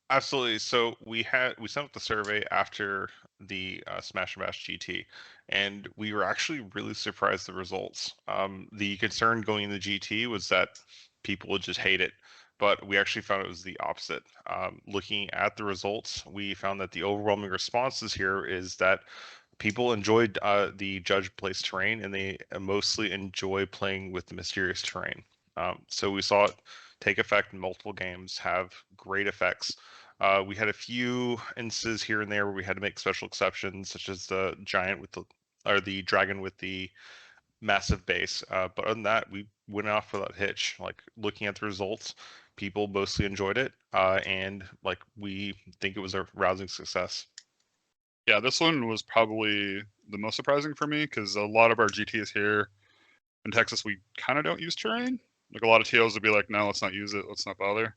Absolutely. So we sent out the survey after the Smash and Bash GT, and we were actually really surprised the results. The concern going into GT was that people would just hate it, but we actually found it was the opposite. Looking at the results, we found that the overwhelming responses here is that people enjoyed the judge place terrain, and they mostly enjoy playing with the mysterious terrain. So we saw it take effect in multiple games, have great effects. We had a few instances here and there where we had to make special exceptions, such as the giant with the or the dragon with the massive base. But other than that, we went off without hitch. Like looking at the results, people mostly enjoyed it, and like we think it was a rousing success. Yeah, this one was probably the most surprising for me because a lot of our GTs here in Texas, we kind of don't use terrain. Like a lot of TOs would be like, no, let's not use it, let's not bother.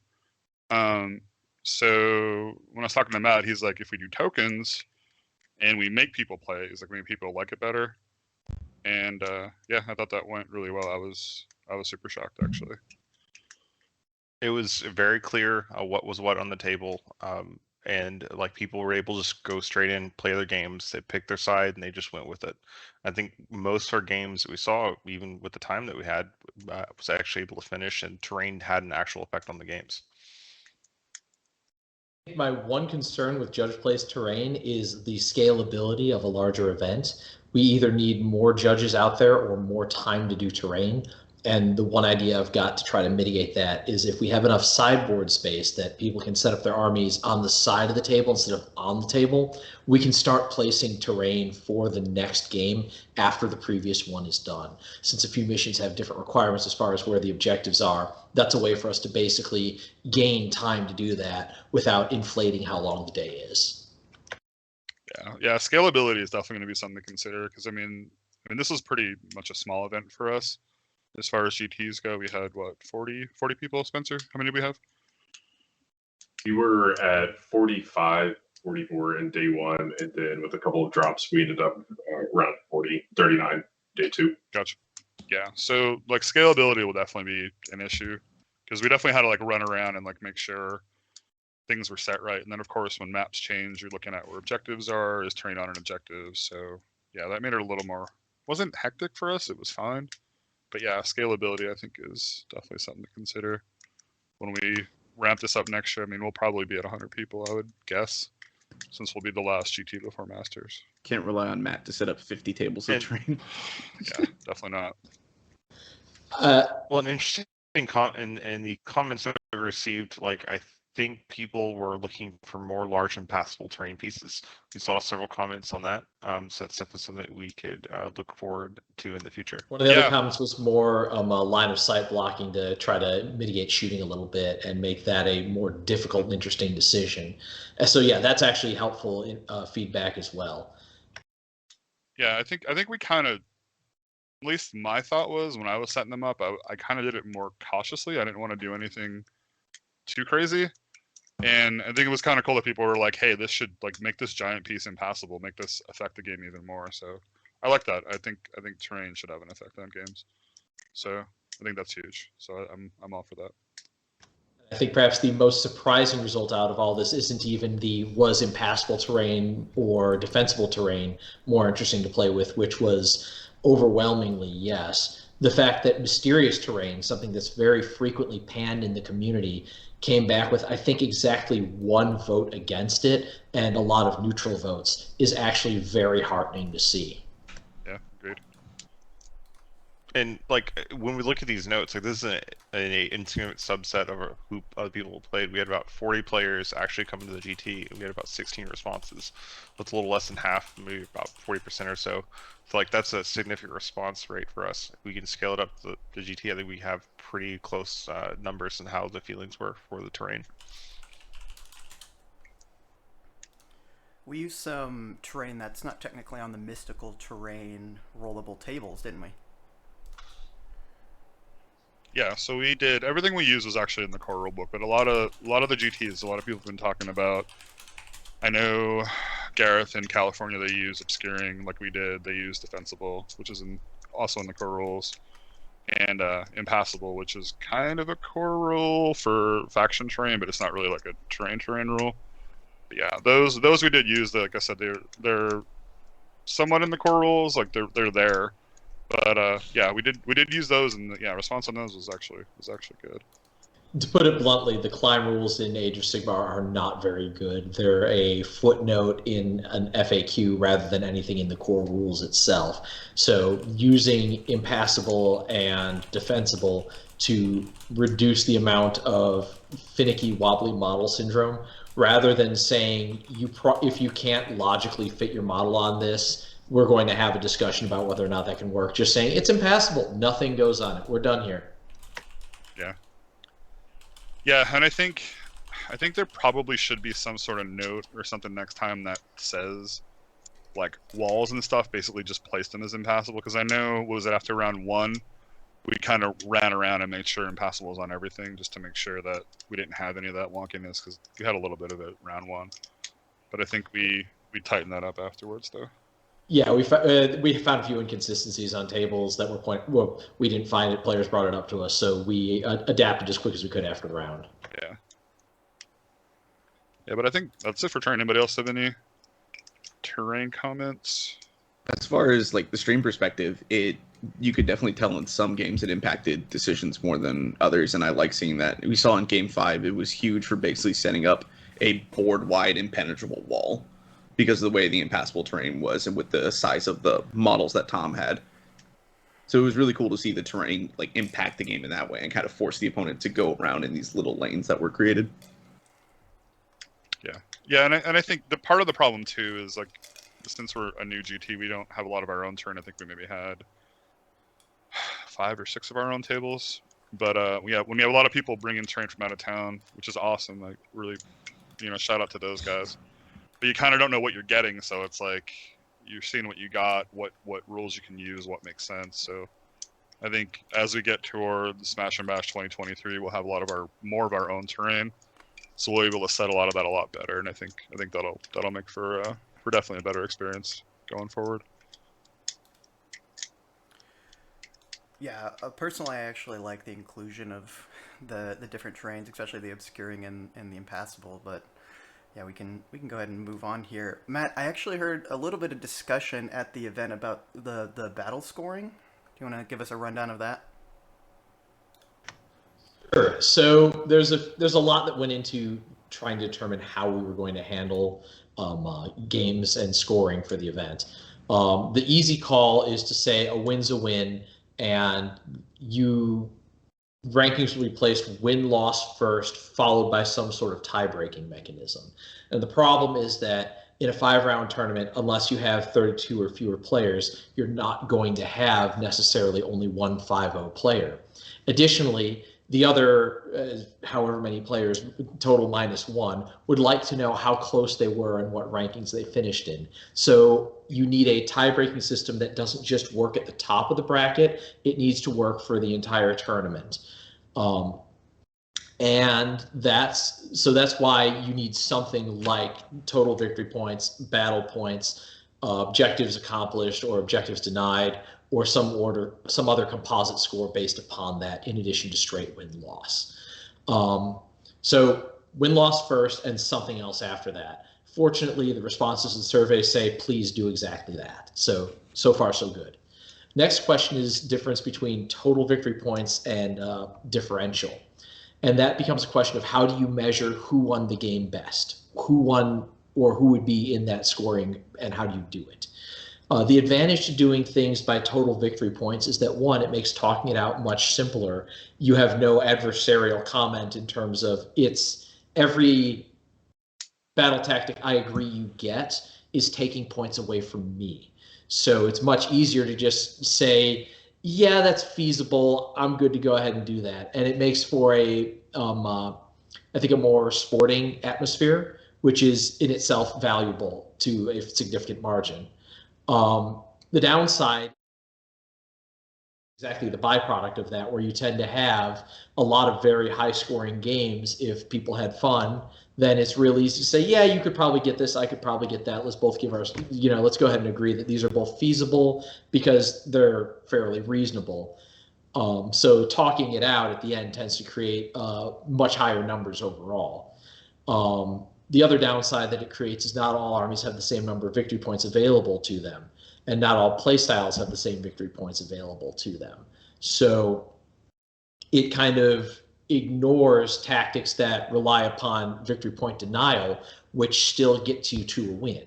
So when I was talking to Matt, he's like, if we do tokens and we make people play, he's like, maybe people like it better. And yeah, I thought that went really well. I was super shocked actually. It was very clear what was what on the table, and like people were able to just go straight in, play their games. They picked their side and they just went with it. I think most of our games that we saw, even with the time that we had, was actually able to finish, and terrain had an actual effect on the games. My one concern with judge place terrain is the scalability of a larger event. We either need more judges out there or more time to do terrain. And the one idea I've got to try to mitigate that is if we have enough sideboard space that people can set up their armies on the side of the table instead of on the table, we can start placing terrain for the next game after the previous one is done. Since a few missions have different requirements as far as where the objectives are, that's a way for us to basically gain time to do that without inflating how long the day is. Yeah, scalability is definitely going to be something to consider because I mean, this was pretty much a small event for us. As far as GTs go, we had what 40 people. Spencer, how many did we have? We were at 45, 44 in day one, and then with a couple of drops, we ended up around 40, 39 day two. Gotcha. Yeah, so like scalability will definitely be an issue because we definitely had to like run around and like make sure things were set right. And then of course, when maps change, you're looking at where objectives are, is terrain on an objective. So yeah, that made it a little more, wasn't hectic for us. It was fine. But yeah, scalability I think is definitely something to consider when we ramp this up next year. I mean, we'll probably be at 100 people, I would guess, since we'll be the last GT before Masters. Can't rely on Matt to set up 50 tables of terrain. Yeah, definitely not. Well, an interesting in the comments that I received, like I think people were looking for more large and passable terrain pieces. We saw several comments on that, so that's definitely something that we could look forward to in the future. One of the other comments was more a line of sight blocking to try to mitigate shooting a little bit and make that a more difficult and interesting decision. And so yeah, that's actually helpful in, feedback as well. Yeah, I think we kind of, at least my thought was when I was setting them up, I kind of did it more cautiously. I didn't want to do anything too crazy. And I think it was kind of cool that people were like, hey, this should like make this giant piece impassable, make this affect the game even more. So I like that. I think terrain should have an effect on games. So I think that's huge. So I'm all for that. I think perhaps the most surprising result out of all this isn't even the was impassable terrain or defensible terrain more interesting to play with, which was overwhelmingly yes. The fact that mysterious terrain, something that's very frequently panned in the community, came back with, I think, exactly one vote against it and a lot of neutral votes is actually very heartening to see. Yeah, agreed. And like when we look at these notes, like this is an insignificant subset of who other people played. We had about 40 players actually coming to the GT, and we had about 16 responses. That's a little less than half, maybe about 40% or so. So like that's a significant response rate for us. If we can scale it up to the GT, I think we have pretty close numbers in how the feelings were for the terrain. We used some terrain that's not technically on the mystical terrain rollable tables, didn't we? Yeah, so we did everything we used was actually in the core rulebook, but a lot of the GTs, a lot of people have been talking about. I know Gareth in California, they use obscuring like we did. They use defensible, which is also in the core rules. and impassable, which is kind of a core rule for faction terrain, but it's not really like a terrain rule. But yeah, those we did use. Like I said, they're somewhat in the core rules, like they're there. But yeah, we did use those, and yeah, response on those was actually good. To put it bluntly, the climb rules in Age of Sigmar are not very good. They're a footnote in an FAQ rather than anything in the core rules itself. So using impassable and defensible to reduce the amount of finicky, wobbly model syndrome, rather than saying if you can't logically fit your model on this, we're going to have a discussion about whether or not that can work. Just saying it's impassable, nothing goes on it. We're done here. Yeah. Yeah, and I think there probably should be some sort of note or something next time that says, like, walls and stuff, basically just place them as impassable. Because I know, what was it, after round 1, we kind of ran around and made sure impassable was on everything, just to make sure that we didn't have any of that wonkiness, because we had a little bit of it round 1. But I think we tightened that up afterwards, though. Yeah, we found a few inconsistencies on tables that were we didn't find it. Players brought it up to us, so we adapted as quick as we could after the round. Yeah. Yeah, but I think that's it for terrain. Anybody else have any terrain comments? As far as like the stream perspective, you could definitely tell in some games it impacted decisions more than others, and I like seeing that. We saw in Game 5 it was huge for basically setting up a board-wide impenetrable wall because of the way the impassable terrain was and with the size of the models that Tom had. So it was really cool to see the terrain like impact the game in that way and kind of force the opponent to go around in these little lanes that were created. Yeah, and I think the part of the problem too is, like, since we're a new GT, we don't have a lot of our own terrain. I think we maybe had 5 or 6 of our own tables. But yeah, when we have a lot of people bringing terrain from out of town, which is awesome, like, really, shout out to those guys. But you kind of don't know what you're getting, so it's like you're seeing what you got, what rules you can use, what makes sense. So I think as we get toward Smash and Bash 2023, we'll have more of our own terrain, so we'll be able to set a lot of that a lot better. And I think that'll make for definitely a better experience going forward. Yeah, personally, I actually like the inclusion of the different terrains, especially the obscuring and the impassable. But yeah, we can go ahead and move on here. Matt, I actually heard a little bit of discussion at the event about the battle scoring. Do you want to give us a rundown of that? Sure. So there's a lot that went into trying to determine how we were going to handle games and scoring for the event. The easy call is to say a win's a win, and rankings will be placed win-loss first, followed by some sort of tie-breaking mechanism. And the problem is that in a 5-round tournament, unless you have 32 or fewer players, you're not going to have necessarily only one 5-0 player. Additionally, the other, however many players, total -1, would like to know how close they were and what rankings they finished in. So you need a tie-breaking system that doesn't just work at the top of the bracket, it needs to work for the entire tournament. And that's why you need something like total victory points, battle points, objectives accomplished or objectives denied, or some other composite score based upon that, in addition to straight win-loss. So win-loss first and something else after that. Fortunately, the responses to the survey say, please do exactly that. So far, so good. Next question is difference between total victory points and differential. And that becomes a question of how do you measure who won the game best? Who won or who would be in that scoring, and how do you do it? The advantage to doing things by total victory points is that, one, it makes talking it out much simpler. You have no adversarial comment in terms of it's every battle tactic I agree you get is taking points away from me. So it's much easier to just say, yeah, that's feasible. I'm good to go ahead and do that. And it makes for I think a more sporting atmosphere, which is in itself valuable to a significant margin. The downside, exactly the byproduct of that, where you tend to have a lot of very high scoring games. If people had fun, then it's really easy to say, yeah, you could probably get this, I could probably get that. Let's both give let's go ahead and agree that these are both feasible because they're fairly reasonable. So talking it out at the end tends to create much higher numbers overall. The other downside that it creates is not all armies have the same number of victory points available to them, and not all playstyles have the same victory points available to them. So it kind of ignores tactics that rely upon victory point denial, which still get you to a win.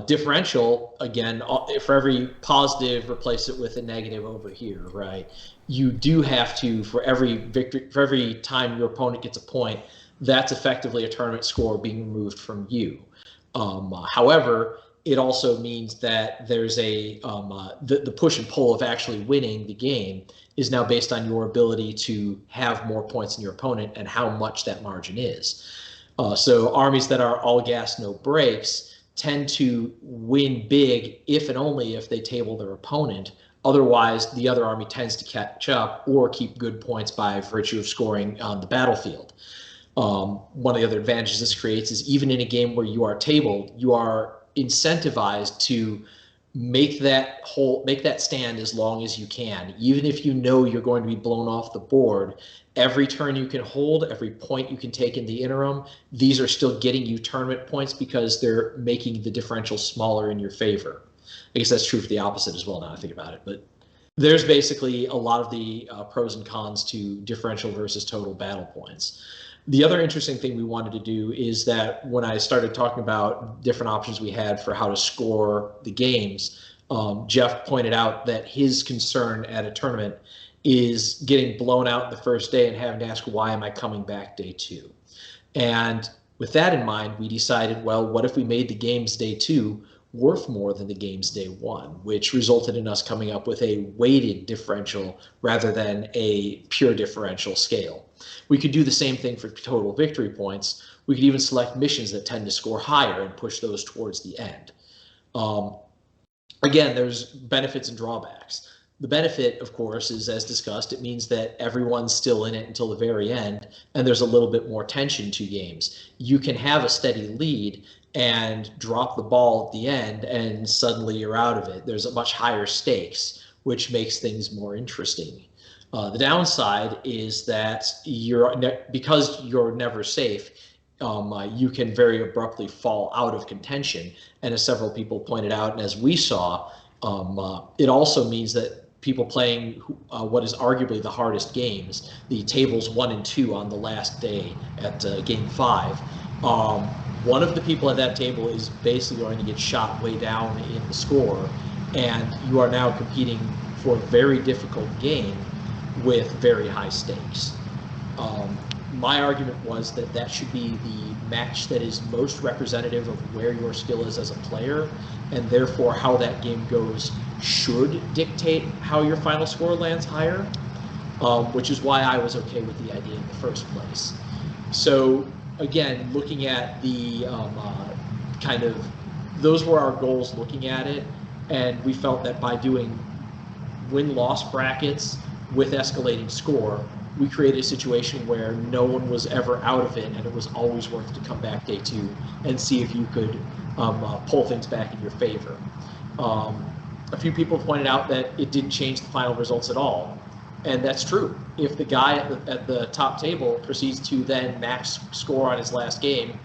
Differential, again, for every positive, replace it with a negative over here, right? You do have to, for every time your opponent gets a point, that's effectively a tournament score being removed from you. However, it also means that there's the push and pull of actually winning the game is now based on your ability to have more points than your opponent and how much that margin is. So armies that are all gas, no brakes tend to win big if and only if they table their opponent. Otherwise, the other army tends to catch up or keep good points by virtue of scoring on the battlefield. One of the other advantages this creates is even in a game where you are tabled, you are incentivized to make that stand as long as you can, even if you know you're going to be blown off the board. Every turn you can hold, every point you can take in the interim, these are still getting you tournament points because they're making the differential smaller in your favor. I guess that's true for the opposite as well now I think about it, but there's basically a lot of the pros and cons to differential versus total battle points. The other interesting thing we wanted to do is that when I started talking about different options we had for how to score the games, Jeff pointed out that his concern at a tournament is getting blown out the first day and having to ask, why am I coming back day two? And with that in mind, we decided, well, what if we made the games day two worth more than the games day one, which resulted in us coming up with a weighted differential rather than a pure differential scale. We could do the same thing for total victory points. We could even select missions that tend to score higher and push those towards the end. Again, there's benefits and drawbacks. The benefit, of course, is, as discussed, it means that everyone's still in it until the very end, and there's a little bit more tension to games. You can have a steady lead and drop the ball at the end, and suddenly you're out of it. There's a much higher stakes, which makes things more interesting. The downside is that because you're never safe, you can very abruptly fall out of contention. And as several people pointed out, and as we saw, it also means that people playing what is arguably the hardest games, the tables 1 and 2 on the last day at game 5, one of the people at that table is basically going to get shot way down in the score, and you are now competing for a very difficult game with very high stakes. My argument was that that should be the match that is most representative of where your skill is as a player, and therefore how that game goes should dictate how your final score lands higher, which is why I was okay with the idea in the first place. So again, looking at the those were our goals looking at it, and we felt that by doing win-loss brackets with escalating score, we created a situation where no one was ever out of it, and it was always worth to come back day 2 and see if you could pull things back in your favor. A few people pointed out that it didn't change the final results at all, and that's true. If the guy at the top table proceeds to then max score on his last game,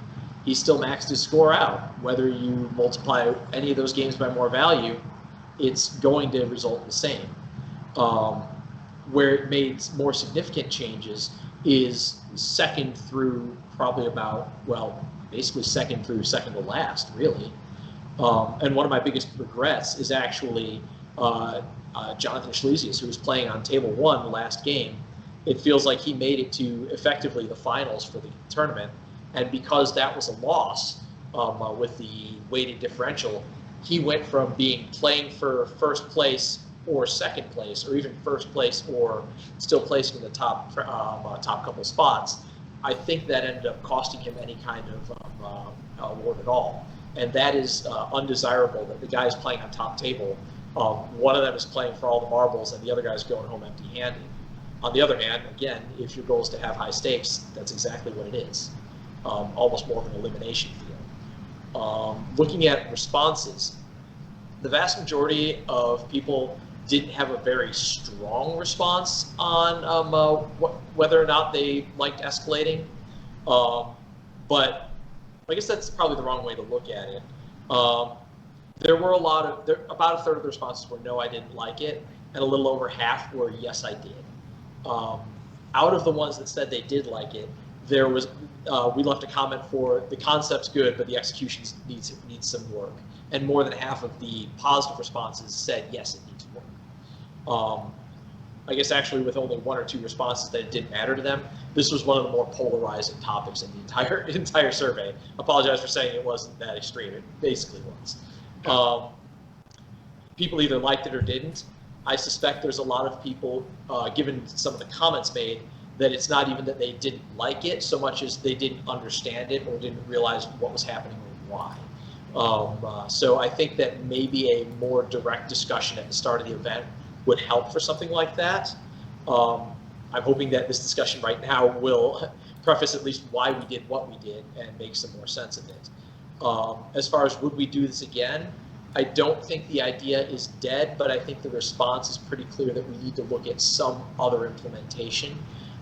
he still maxed his score out. Whether you multiply any of those games by more value, it's going to result in the same. Where it made more significant changes is second through probably basically second through second to last, really. And one of my biggest regrets is actually Jonathan Schlesius, who was playing on table 1 the last game. It feels like he made it to effectively the finals for the tournament, and because that was a loss with the weighted differential, he went from playing for first place or second place, or even first place or still placing in the top couple spots. I think that ended up costing him any kind of award at all. And that is undesirable, that the guys playing on top table, one of them is playing for all the marbles and the other guy's going home empty-handed. On the other hand, again, if your goal is to have high stakes, that's exactly what it is. Almost more of an elimination field. Looking at responses, the vast majority of people didn't have a very strong response on whether or not they liked escalating. But I guess that's probably the wrong way to look at it. There were about a third of the responses were no, I didn't like it, and a little over half were yes, I did. Out of the ones that said they did like it, there was we left a comment for the concept's good, but the execution needs some work. And more than half of the positive responses said yes, it needs work. I guess actually with only 1 or 2 responses that it didn't matter to them, this was one of the more polarizing topics in the entire survey. I apologize for saying it wasn't that extreme. It basically was. People either liked it or didn't. I suspect there's a lot of people, given some of the comments made, that it's not even that they didn't like it so much as they didn't understand it or didn't realize what was happening or why. So I think that maybe a more direct discussion at the start of the event would help for something like that. I'm hoping that this discussion right now will preface at least why we did what we did and make some more sense of it. As far as would we do this again, I don't think the idea is dead, but I think the response is pretty clear that we need to look at some other implementation,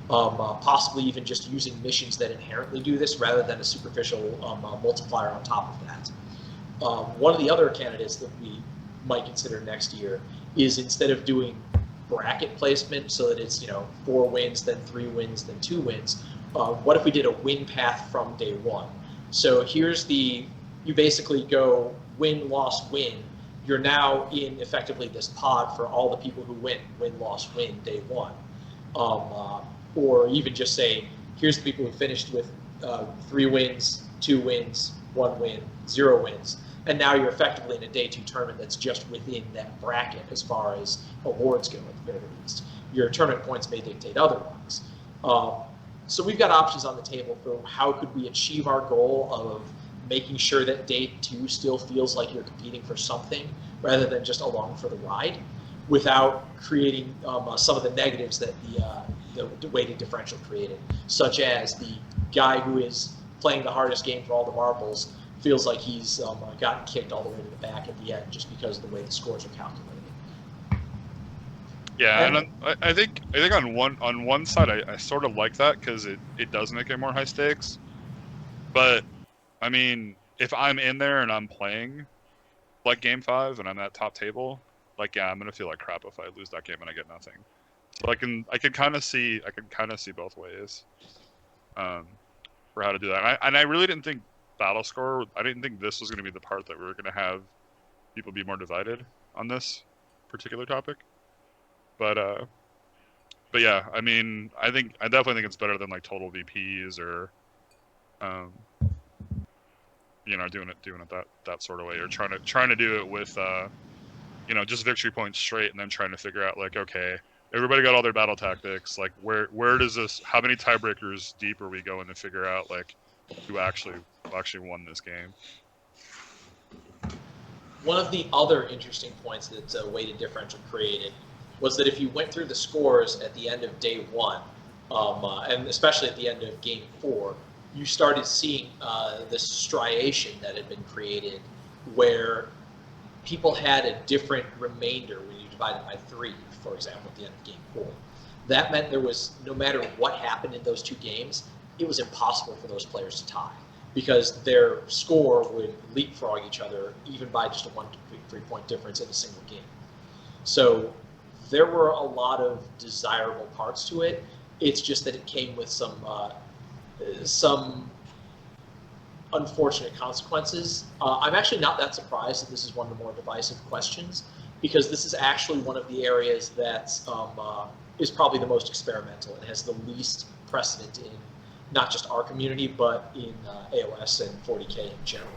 possibly even just using missions that inherently do this rather than a superficial multiplier on top of that. One of the other candidates that we might consider next year is instead of doing bracket placement so that it's 4 wins, then 3 wins, then 2 wins, what if we did a win path from day 1? So here's you basically go win, loss, win. You're now in effectively this pod for all the people who win, loss, win, day 1. Or even just say, here's the people who finished with 3 wins, 2 wins, 1 win, 0 wins. And now you're effectively in a day 2 tournament that's just within that bracket as far as awards go at the very least. Your tournament points may dictate otherwise. So we've got options on the table for how could we achieve our goal of making sure that day 2 still feels like you're competing for something rather than just along for the ride, without creating some of the negatives that the weighted differential created, such as the guy who is playing the hardest game for all the marbles feels like he's gotten kicked all the way to the back at the end just because of the way the scores are calculated. Yeah, and I think on one side I sort of like that because it does make it more high stakes. But I mean, if I'm in there and I'm playing like Game 5 and I'm at top table, like I'm gonna feel like crap if I lose that game and I get nothing. So I can kind of see both ways for how to do that. And I really didn't think Battle Score. I didn't think this was going to be the part that we were going to have people be more divided on this particular topic. But yeah, I mean, I definitely think it's better than like total VPs or doing it that sort of way, or trying to do it with just victory points straight and then trying to figure out like, okay, everybody got all their battle tactics, like where does this, how many tiebreakers deep are we going to figure out like who actually won this game. One of the other interesting points that weighted differential created was that if you went through the scores at the end of day 1, and especially at the end of game 4, you started seeing this striation that had been created where people had a different remainder when you divided by 3, for example, at the end of game 4. That meant there was, no matter what happened in those 2 games, it was impossible for those players to tie because their score would leapfrog each other even by just a 1 to 3 point difference in a single game. So there were a lot of desirable parts to it. It's just that it came with some unfortunate consequences. I'm actually not that surprised that this is one of the more divisive questions, because this is actually one of the areas that is probably the most experimental and has the least precedent in not just our community, but in AOS and 40K in general.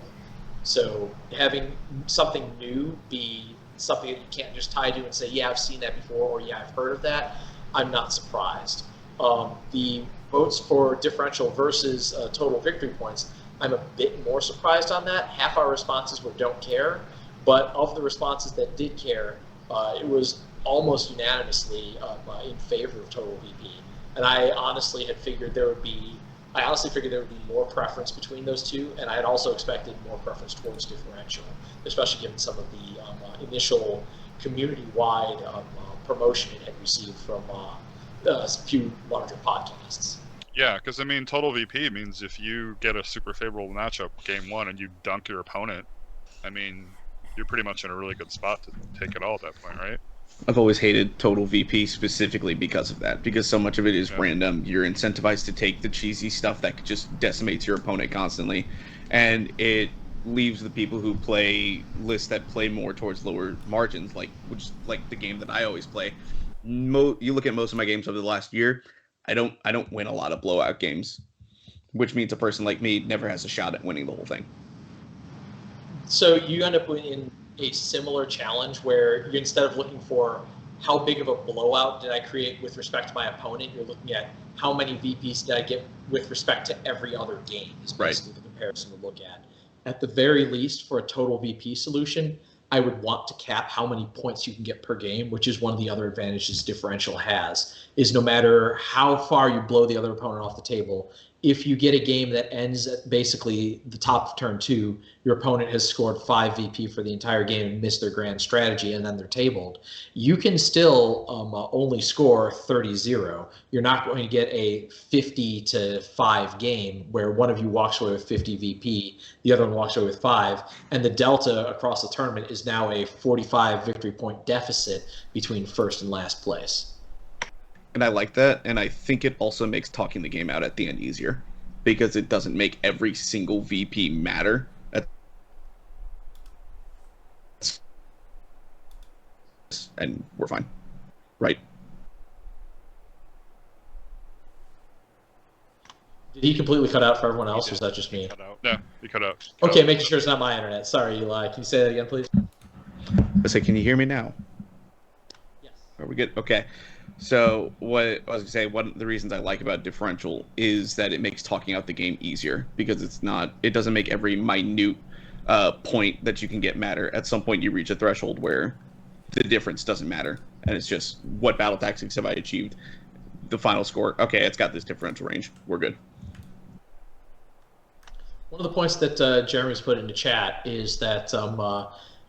So having something new be something that you can't just tie to and say, yeah, I've seen that before, or yeah, I've heard of that, I'm not surprised. The votes for differential versus total victory points, I'm a bit more surprised on that. Half our responses were don't care, but of the responses that did care, it was almost unanimously in favor of total VP. And I honestly figured there would be more preference between those two, and I had also expected more preference towards differential, especially given some of the initial community-wide promotion it had received from a few larger podcasts. Yeah, because I mean, total VP means if you get a super favorable matchup game one and you dunk your opponent, I mean, you're pretty much in a really good spot to take it all at that point, right? I've always hated total VP specifically because of that, because so much of it is Yeah. random. You're incentivized to take the cheesy stuff that just decimates your opponent constantly, and it leaves the people who play lists that play more towards lower margins, which is like the game that I always play. You look at most of my games over the last year, I don't win a lot of blowout games, which means a person like me never has a shot at winning the whole thing. So you end up in a similar challenge where you, instead of looking for how big of a blowout did I create with respect to my opponent, you're looking at how many VPs did I get with respect to every other game is basically the comparison to look at. At the very least, for a total VP solution, I would want to cap how many points you can get per game, which is one of the other advantages differential has, is no matter how far you blow the other opponent off the table, if you get a game that ends at basically the top of turn 2, your opponent has scored 5 VP for the entire game and missed their grand strategy, and then they're tabled, you can still only score 30-0. You're not going to get a 50-5 game where one of you walks away with 50 VP, the other one walks away with 5, and the delta across the tournament is now a 45 victory point deficit between first and last place. And I like that, and I think it also makes talking the game out at the end easier, because it doesn't make every single VP matter. And we're fine. Right. Did he completely cut out for everyone else, or was that just me? Yeah, you cut out. Okay, making sure it's not my internet. Sorry, Eli. Can you say that again, please? I say, can you hear me now? Yes. Are we good? Okay. So what I was going to say, one of the reasons I like about differential is that it makes talking out the game easier, because it doesn't make every minute point that you can get matter. At some point you reach a threshold where the difference doesn't matter, and it's just what battle tactics have I achieved. The final score, okay, it's got this differential range. We're good. One of the points that Jeremy's put into chat is that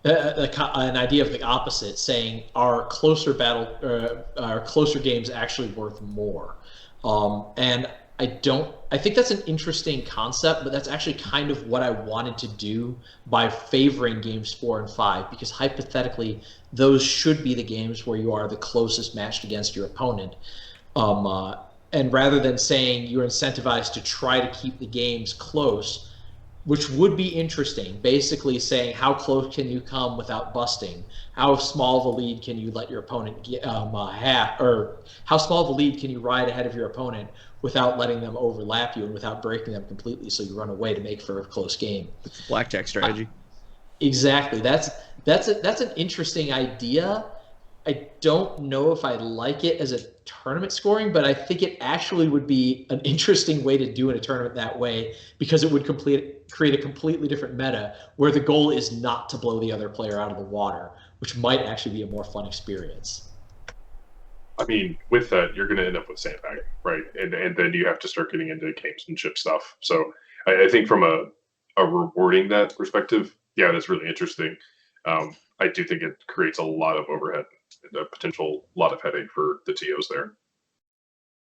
an idea of the opposite, saying are closer games actually worth more? And I think that's an interesting concept, but that's actually kind of what I wanted to do by favoring games 4 and 5, because hypothetically those should be the games where you are the closest matched against your opponent. And rather than saying you're incentivized to try to keep the games close, which would be interesting, basically saying how close can you come without busting? How small of a lead can you let your opponent have, or how small of a lead can you ride ahead of your opponent without letting them overlap you and without breaking them completely so you run away to make for a close game? It's blackjack strategy. Exactly. That's an interesting idea. I don't know if I like it as a tournament scoring, but I think it actually would be an interesting way to do in a tournament that way, because it would create a completely different meta where the goal is not to blow the other player out of the water, which might actually be a more fun experience. I mean, with that, you're going to end up with sandbagging, right? And then you have to start getting into gamesmanship stuff. So I think from a rewarding that perspective, yeah, that's really interesting. I do think it creates a lot of overhead and a potential lot of headache for the TOs there.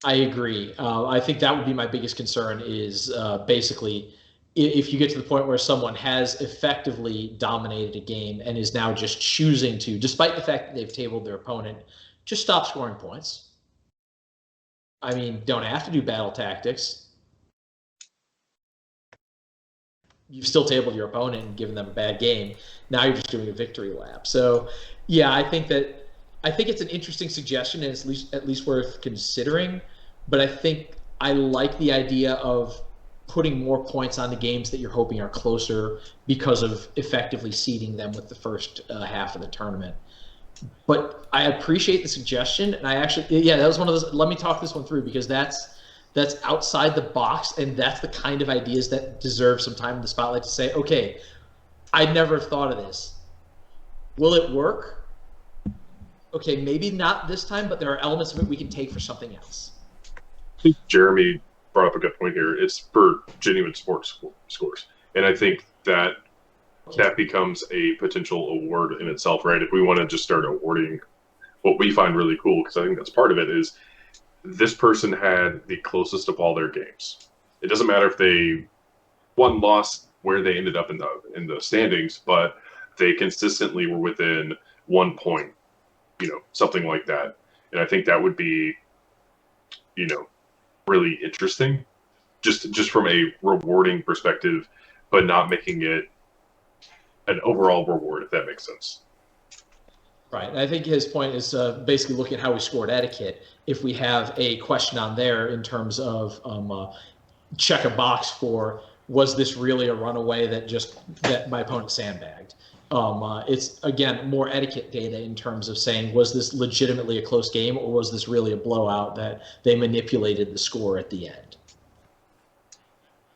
I agree. I think that would be my biggest concern is basically if you get to the point where someone has effectively dominated a game and is now just choosing to, despite the fact that they've tabled their opponent, just stop scoring points. I mean, don't have to do battle tactics. You've still tabled your opponent and given them a bad game. Now you're just doing a victory lap. So, yeah, I think it's an interesting suggestion, and it's at least worth considering. But I think I like the idea of putting more points on the games that you're hoping are closer because of effectively seeding them with the first half of the tournament. But I appreciate the suggestion, and I actually, yeah, that was one of those. Let me talk this one through, because that's outside the box, and that's the kind of ideas that deserve some time in the spotlight to say, okay, I'd never have thought of this. Will it work? Okay, maybe not this time, but there are elements of it we can take for something else. I think Jeremy brought up a good point here. It's for genuine sports scores. And I think that that becomes a potential award in itself, right? If we want to just start awarding what we find really cool, because I think that's part of it, is this person had the closest of all their games. It doesn't matter if they won, lost, where they ended up in the standings, but they consistently were within 1 point, something like that. And I think that would be, really interesting, just from a rewarding perspective, but not making it an overall reward, if that makes sense. Right. And I think his point is basically looking at how we scored etiquette. If we have a question on there in terms of check a box for, was this really a runaway that my opponent sandbagged? It's, again, more etiquette data in terms of saying, was this legitimately a close game, or was this really a blowout that they manipulated the score at the end?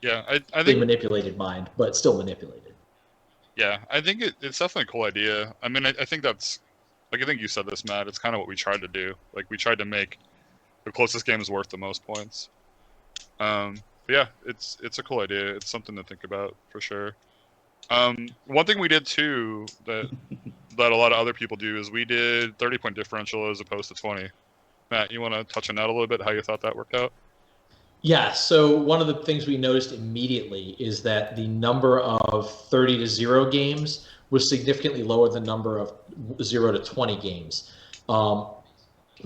Yeah, I think they manipulated mine, but still manipulated. Yeah, I think it's definitely a cool idea. I mean, I think that's, like, I think you said this, Matt. It's kind of what we tried to do. Like, we tried to make the closest games worth the most points. But yeah, it's a cool idea. It's something to think about for sure. One thing we did too that a lot of other people do is we did 30-point differential as opposed to 20. Matt, you want to touch on that a little bit? How you thought that worked out? Yeah, so one of the things we noticed immediately is that the number of 30-0 games was significantly lower than the number of 0 to 20 games.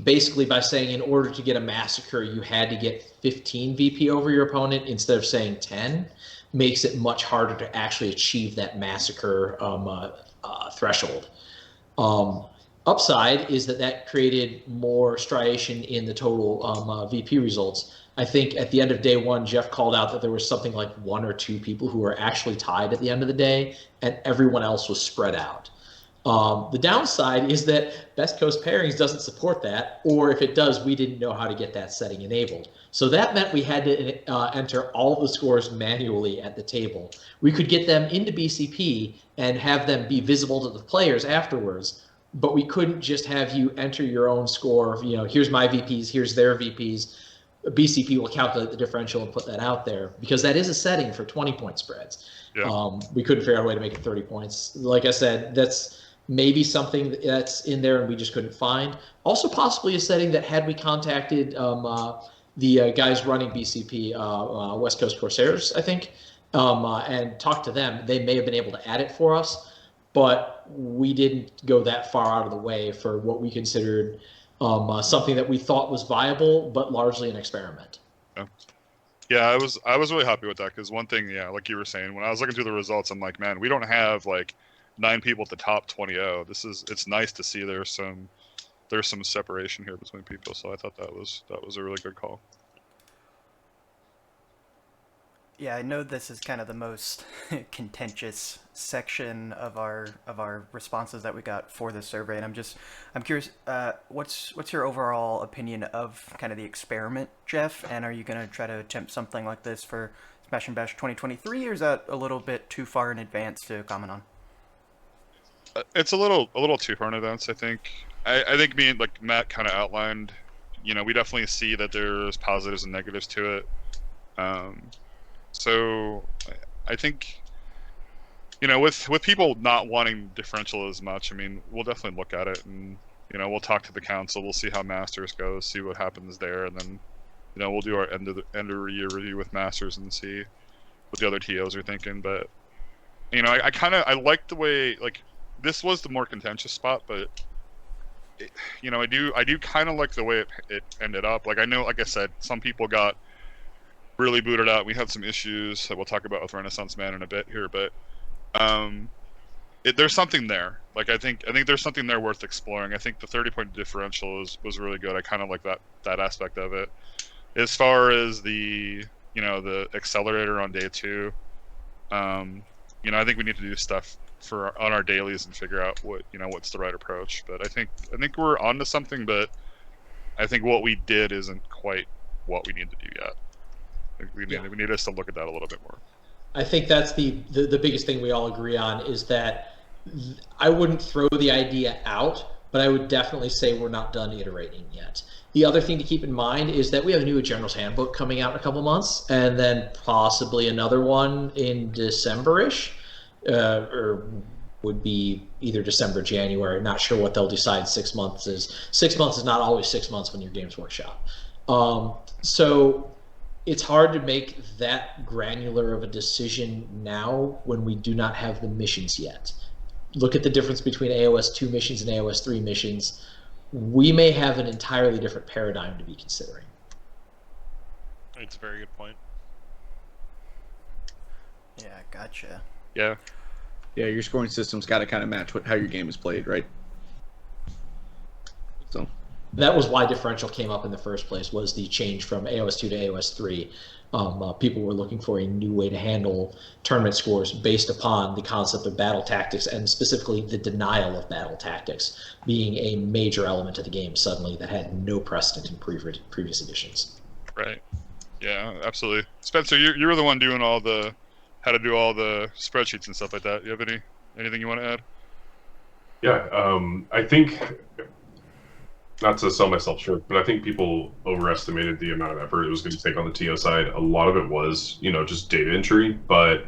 Basically, by saying in order to get a massacre, you had to get 15 VP over your opponent instead of saying 10, makes it much harder to actually achieve that massacre threshold. Upside is that created more striation in the total VP results. I think at the end of day one, Jeff called out that there was something like 1 or 2 people who were actually tied at the end of the day, and everyone else was spread out. The downside is that Best Coast Pairings doesn't support that, or if it does, we didn't know how to get that setting enabled. So that meant we had to enter all the scores manually at the table. We could get them into BCP and have them be visible to the players afterwards, but we couldn't just have you enter your own score. Here's my VPs, here's their VPs. BCP will calculate the differential and put that out there, because that is a setting for 20-point spreads. Yeah. We couldn't figure out a way to make it 30 points. Like I said, that's maybe something that's in there and we just couldn't find. Also possibly a setting that had we contacted the guys running BCP, West Coast Corsairs, I think, and talked to them, they may have been able to add it for us, but we didn't go that far out of the way for what we considered something that we thought was viable, but largely an experiment. Yeah, I was really happy with that, because one thing, yeah, like you were saying, when I was looking through the results, I'm like, man, we don't have like 9 people at the top 20-0. It's nice to see there's some separation here between people. So I thought that was a really good call. Yeah, I know this is kind of the most contentious section of our responses that we got for this survey, and I'm curious, what's your overall opinion of kind of the experiment, Jeff? And are you going to try to attempt something like this for Smash and Bash 2023, or is that a little bit too far in advance to comment on? It's a little too far in advance, I think. I think me and like Matt kind of outlined, we definitely see that there's positives and negatives to it. So I think, with people not wanting differential as much, I mean, we'll definitely look at it, and we'll talk to the council. We'll see how Masters goes, see what happens there, and then we'll do our end of year review with Masters and see what the other TOs are thinking. But I like the way, like, this was the more contentious spot, but I do kind of like the way it ended up. Like, I know, like I said, some people got really booted out. We had some issues that we'll talk about with Renaissance Man in a bit here, but there's something there. Like, I think there's something there worth exploring. I think the 30-point differential was really good. I kind of like that aspect of it. As far as the the accelerator on day 2, I think we need to do stuff on our dailies and figure out what's the right approach. But I think we're onto something, but I think what we did isn't quite what we need to do yet. We need us to look at that a little bit more. I think that's the biggest thing we all agree on, is that I wouldn't throw the idea out, but I would definitely say we're not done iterating yet. The other thing to keep in mind is that we have a new General's Handbook coming out in a couple months, and then possibly another one in December-ish. or would be either December, January. Not sure what they'll decide 6 months is. 6 months is not always 6 months when you're Games Workshop. So it's hard to make that granular of a decision now when we do not have the missions yet. Look at the difference between AOS 2 missions and AOS 3 missions. We may have an entirely different paradigm to be considering. It's a very good point. Yeah, gotcha. Yeah. Yeah, your scoring system's got to kind of match how your game is played, right? So that was why differential came up in the first place, was the change from AOS 2 to AOS 3. People were looking for a new way to handle tournament scores based upon the concept of battle tactics, and specifically the denial of battle tactics being a major element of the game suddenly that had no precedent in previous editions. Right. Yeah, absolutely. Spencer, you were the one doing how to do all the spreadsheets and stuff like that. You have anything you want to add? Yeah, I think, not to sell myself short, but I think people overestimated the amount of effort it was going to take on the TO side. A lot of it was, just data entry, but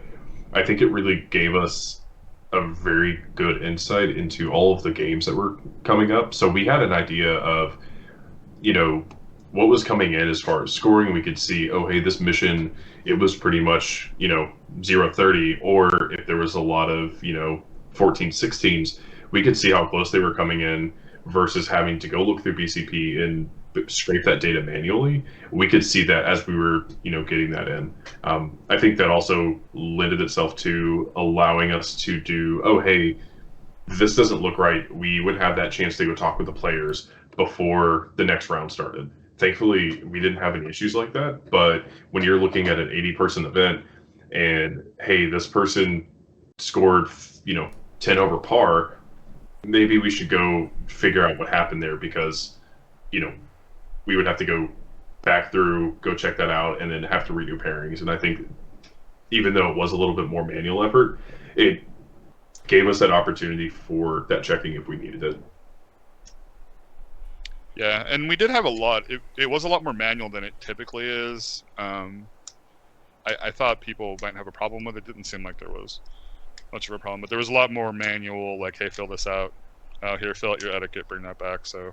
I think it really gave us a very good insight into all of the games that were coming up. So we had an idea of, what was coming in as far as scoring. We could see, oh, hey, this mission, it was pretty much, 0-30, or if there was a lot of, 14-16s, we could see how close they were coming in versus having to go look through BCP and scrape that data manually. We could see that as we were, getting that in. I think that also lended itself to allowing us to do, oh, hey, this doesn't look right. We would have that chance to go talk with the players before the next round started. Thankfully, we didn't have any issues like that. But when you're looking at an 80-person event and, hey, this person scored, 10 over par, maybe we should go figure out what happened there, because, we would have to go back through, go check that out, and then have to redo pairings. And I think even though it was a little bit more manual effort, it gave us that opportunity for that checking if we needed it. Yeah, and we did have a lot. It was a lot more manual than it typically is. I thought people might have a problem with it. Didn't seem like there was much of a problem, but there was a lot more manual, like, hey, fill this out. Here, fill out your etiquette, bring that back. So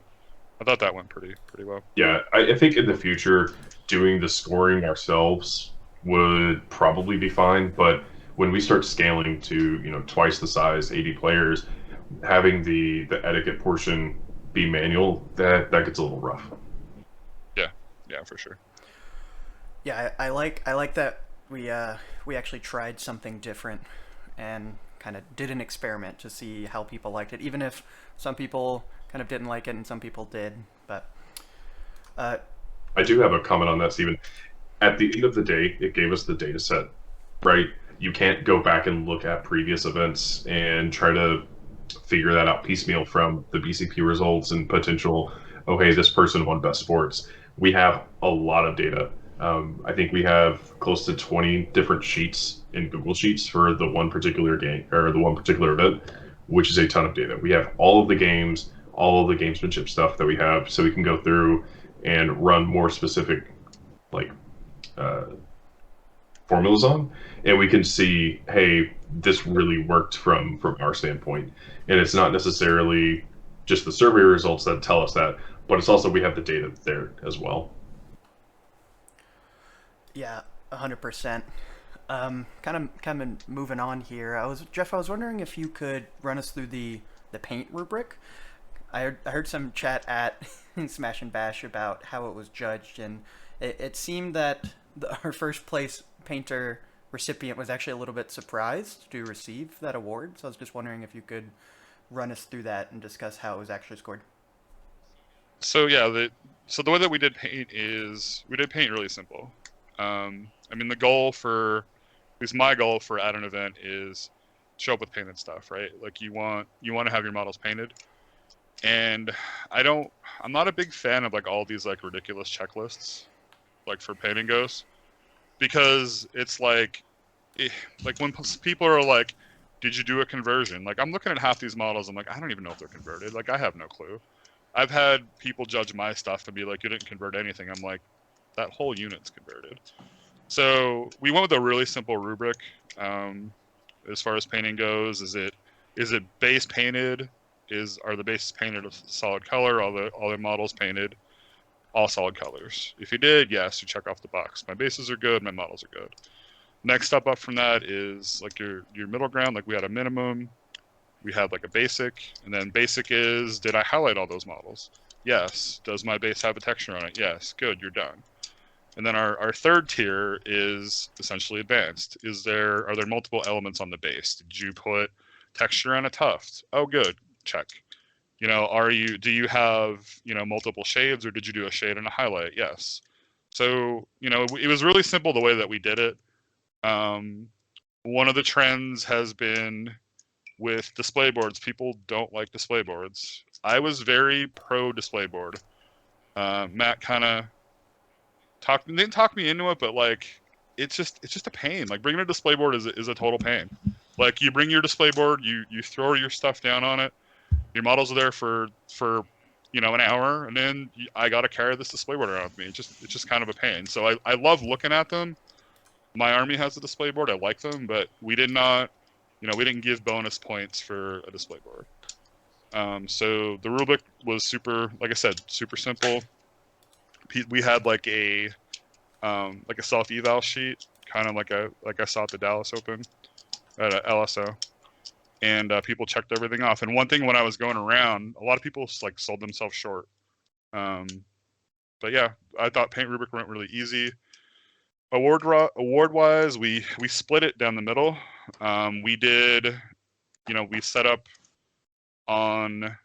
I thought that went pretty well. Yeah, I think in the future, doing the scoring ourselves would probably be fine, but when we start scaling to, twice the size, 80 players, having the etiquette portion be manual, that gets a little rough. Yeah, for sure. Yeah, I like that we actually tried something different and kind of did an experiment to see how people liked it, even if some people kind of didn't like it and some people did. But I do have a comment on that, Stephen. At the end of the day, it gave us the data set, right? You can't go back and look at previous events and try to figure that out piecemeal from the BCP results and potential, oh, hey, this person won best sports. We have a lot of data. I think we have close to 20 different sheets in Google Sheets for the one particular game or the one particular event, which is a ton of data. We have all of the games, all of the gamesmanship stuff that we have, so we can go through and run more specific, like, formulas on, and we can see, hey, this really worked from our standpoint. And it's not necessarily just the survey results that tell us that, but it's also we have the data there as well. yeah, 100%. Kind of moving on here. Jeff, I was wondering if you could run us through the paint rubric. I heard some chat at Smash and Bash about how it was judged, and it seemed that our first place painter recipient was actually a little bit surprised to receive that award. So I was just wondering if you could run us through that and discuss how it was actually scored. So yeah, the way that we did paint is we did paint really simple. I mean, the goal for, at least my goal for at an event is show up with painted stuff, right? Like you want to have your models painted. And I'm not a big fan of like all these like ridiculous checklists, like for painting goes, because it's like when people are like, did you do a conversion? Like I'm looking at half these models, I'm like, I don't even know if they're converted. Like I have no clue. I've had people judge my stuff and be like, you didn't convert anything. I'm like, that whole unit's converted. So we went with a really simple rubric. as far as painting goes. Is it base painted? Are the bases painted a solid color? All the models painted all solid colors? If you did, yes, you check off the box. My bases are good. My models are good. Next step up from that is like your middle ground. Like we had a minimum, we had like a basic, and then basic is, did I highlight all those models? Yes. Does my base have a texture on it? Yes. Good, you're done. And then our third tier is essentially advanced. Are there multiple elements on the base? Did you put texture on a tuft? Oh, good, check. You know, do you have, you know, multiple shades, or did you do a shade and a highlight? Yes. So, you know, it was really simple the way that we did it. One of the trends has been with display boards. People don't like display boards. I was very pro display board. Matt kind of didn't talk me into it, but like it's just a pain. Like bringing a display board is a total pain. Like you bring your display board, you throw your stuff down on it. Your models are there for you know, an hour, and then I got to carry this display board around with me. It's just kind of a pain. So I love looking at them. My army has a display board. I like them, but we didn't give bonus points for a display board. So the rulebook was like I said, super simple. We had like a self eval sheet, kind of like I saw at the Dallas Open at a LSO, and people checked everything off. And one thing when I was going around, a lot of people like sold themselves short. But yeah, I thought paint rubric went really easy. Award wise, we split it down the middle. We did, you know, we set up on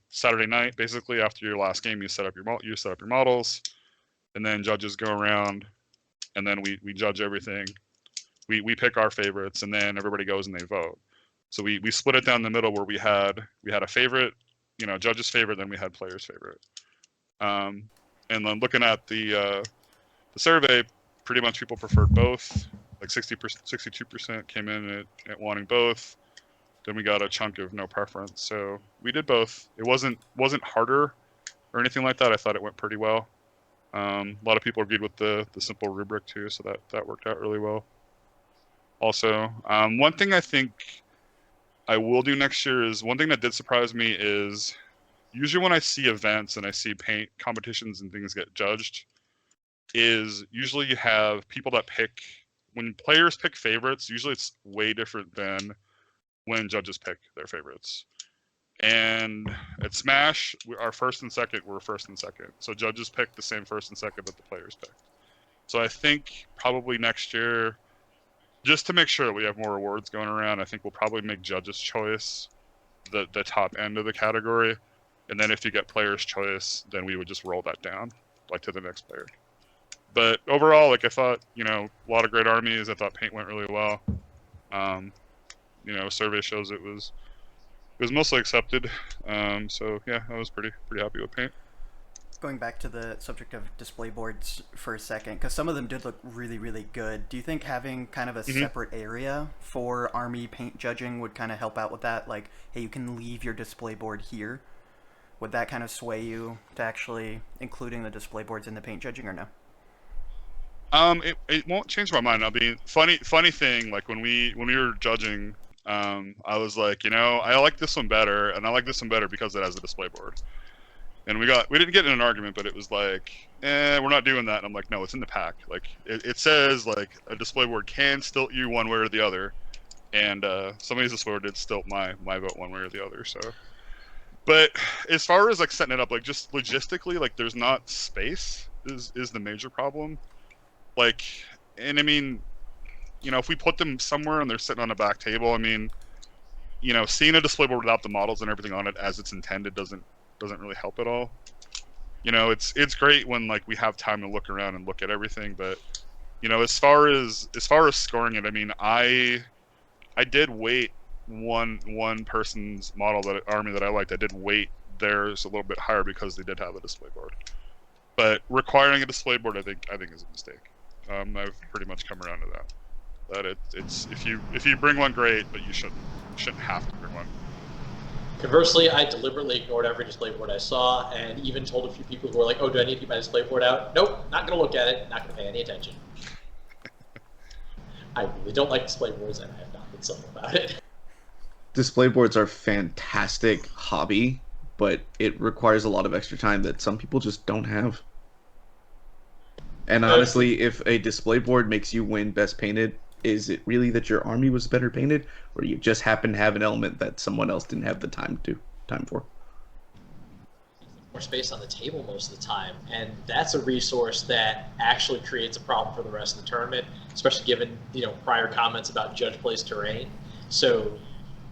Saturday night, basically after your last game, you set up your models, and then judges go around, and then we judge everything. We pick our favorites, and then everybody goes and they vote. So we split it down the middle where we had a favorite, you know, judge's favorite, then we had player's favorite. And then looking at the survey, pretty much people preferred both. Like 62% came in at wanting both. Then we got a chunk of no preference. So we did both. It wasn't harder or anything like that. I thought it went pretty well. A lot of people agreed with the simple rubric too, so that worked out really well. Also, one thing I think I will do next year is, one thing that did surprise me is, usually when I see events and I see paint competitions and things get judged, is usually you have people that when players pick favorites, usually it's way different than when judges pick their favorites. And at Smash, our first and second were first and second. So judges picked the same first and second that the players picked. So I think probably next year, just to make sure that we have more awards going around, I think we'll probably make judges' choice the top end of the category. And then if you get player's choice, then we would just roll that down, like to the next player. But overall, like I thought, you know, a lot of great armies. I thought paint went really well. You know, survey shows it was mostly accepted. So yeah, I was pretty happy with paint. Going back to the subject of display boards for a second, because some of them did look really, really good. Do you think having kind of a separate area for army paint judging would kind of help out with that? Like, hey, you can leave your display board here. Would that kind of sway you to actually including the display boards in the paint judging, or no? It won't change my mind. I mean, funny thing, like when we were judging, I was like, you know, I like this one better, and I like this one better because it has a display board. And we didn't get in an argument, but it was like, we're not doing that. And I'm like, no, it's in the pack. Like it says like a display board can stilt you one way or the other, and somebody's display board did stilt my vote one way or the other. So, but as far as like setting it up, like just logistically, like there's not space is the major problem. Like, and I mean, you know, if we put them somewhere and they're sitting on a back table, I mean, you know, seeing a display board without the models and everything on it as it's intended doesn't really help at all. You know, it's great when like we have time to look around and look at everything, but you know, as far as scoring it, I mean, I did weight one person's army that I liked. I did weight theirs a little bit higher because they did have a display board. But requiring a display board, I think is a mistake. I've pretty much come around to that. That it's if you bring one, great, but you shouldn't have to bring one. Conversely, I deliberately ignored every display board I saw, and even told a few people who were like, "Oh, do I need to get my display board out?" Nope, not going to look at it, not going to pay any attention. I really don't like display boards, and I have not been did something about it. Display boards are fantastic hobby, but it requires a lot of extra time that some people just don't have. And honestly, if a display board makes you win best painted, is it really that your army was better painted, or you just happen to have an element that someone else didn't have the time for? More space on the table most of the time, and that's a resource that actually creates a problem for the rest of the tournament, especially given prior comments about judge place terrain. So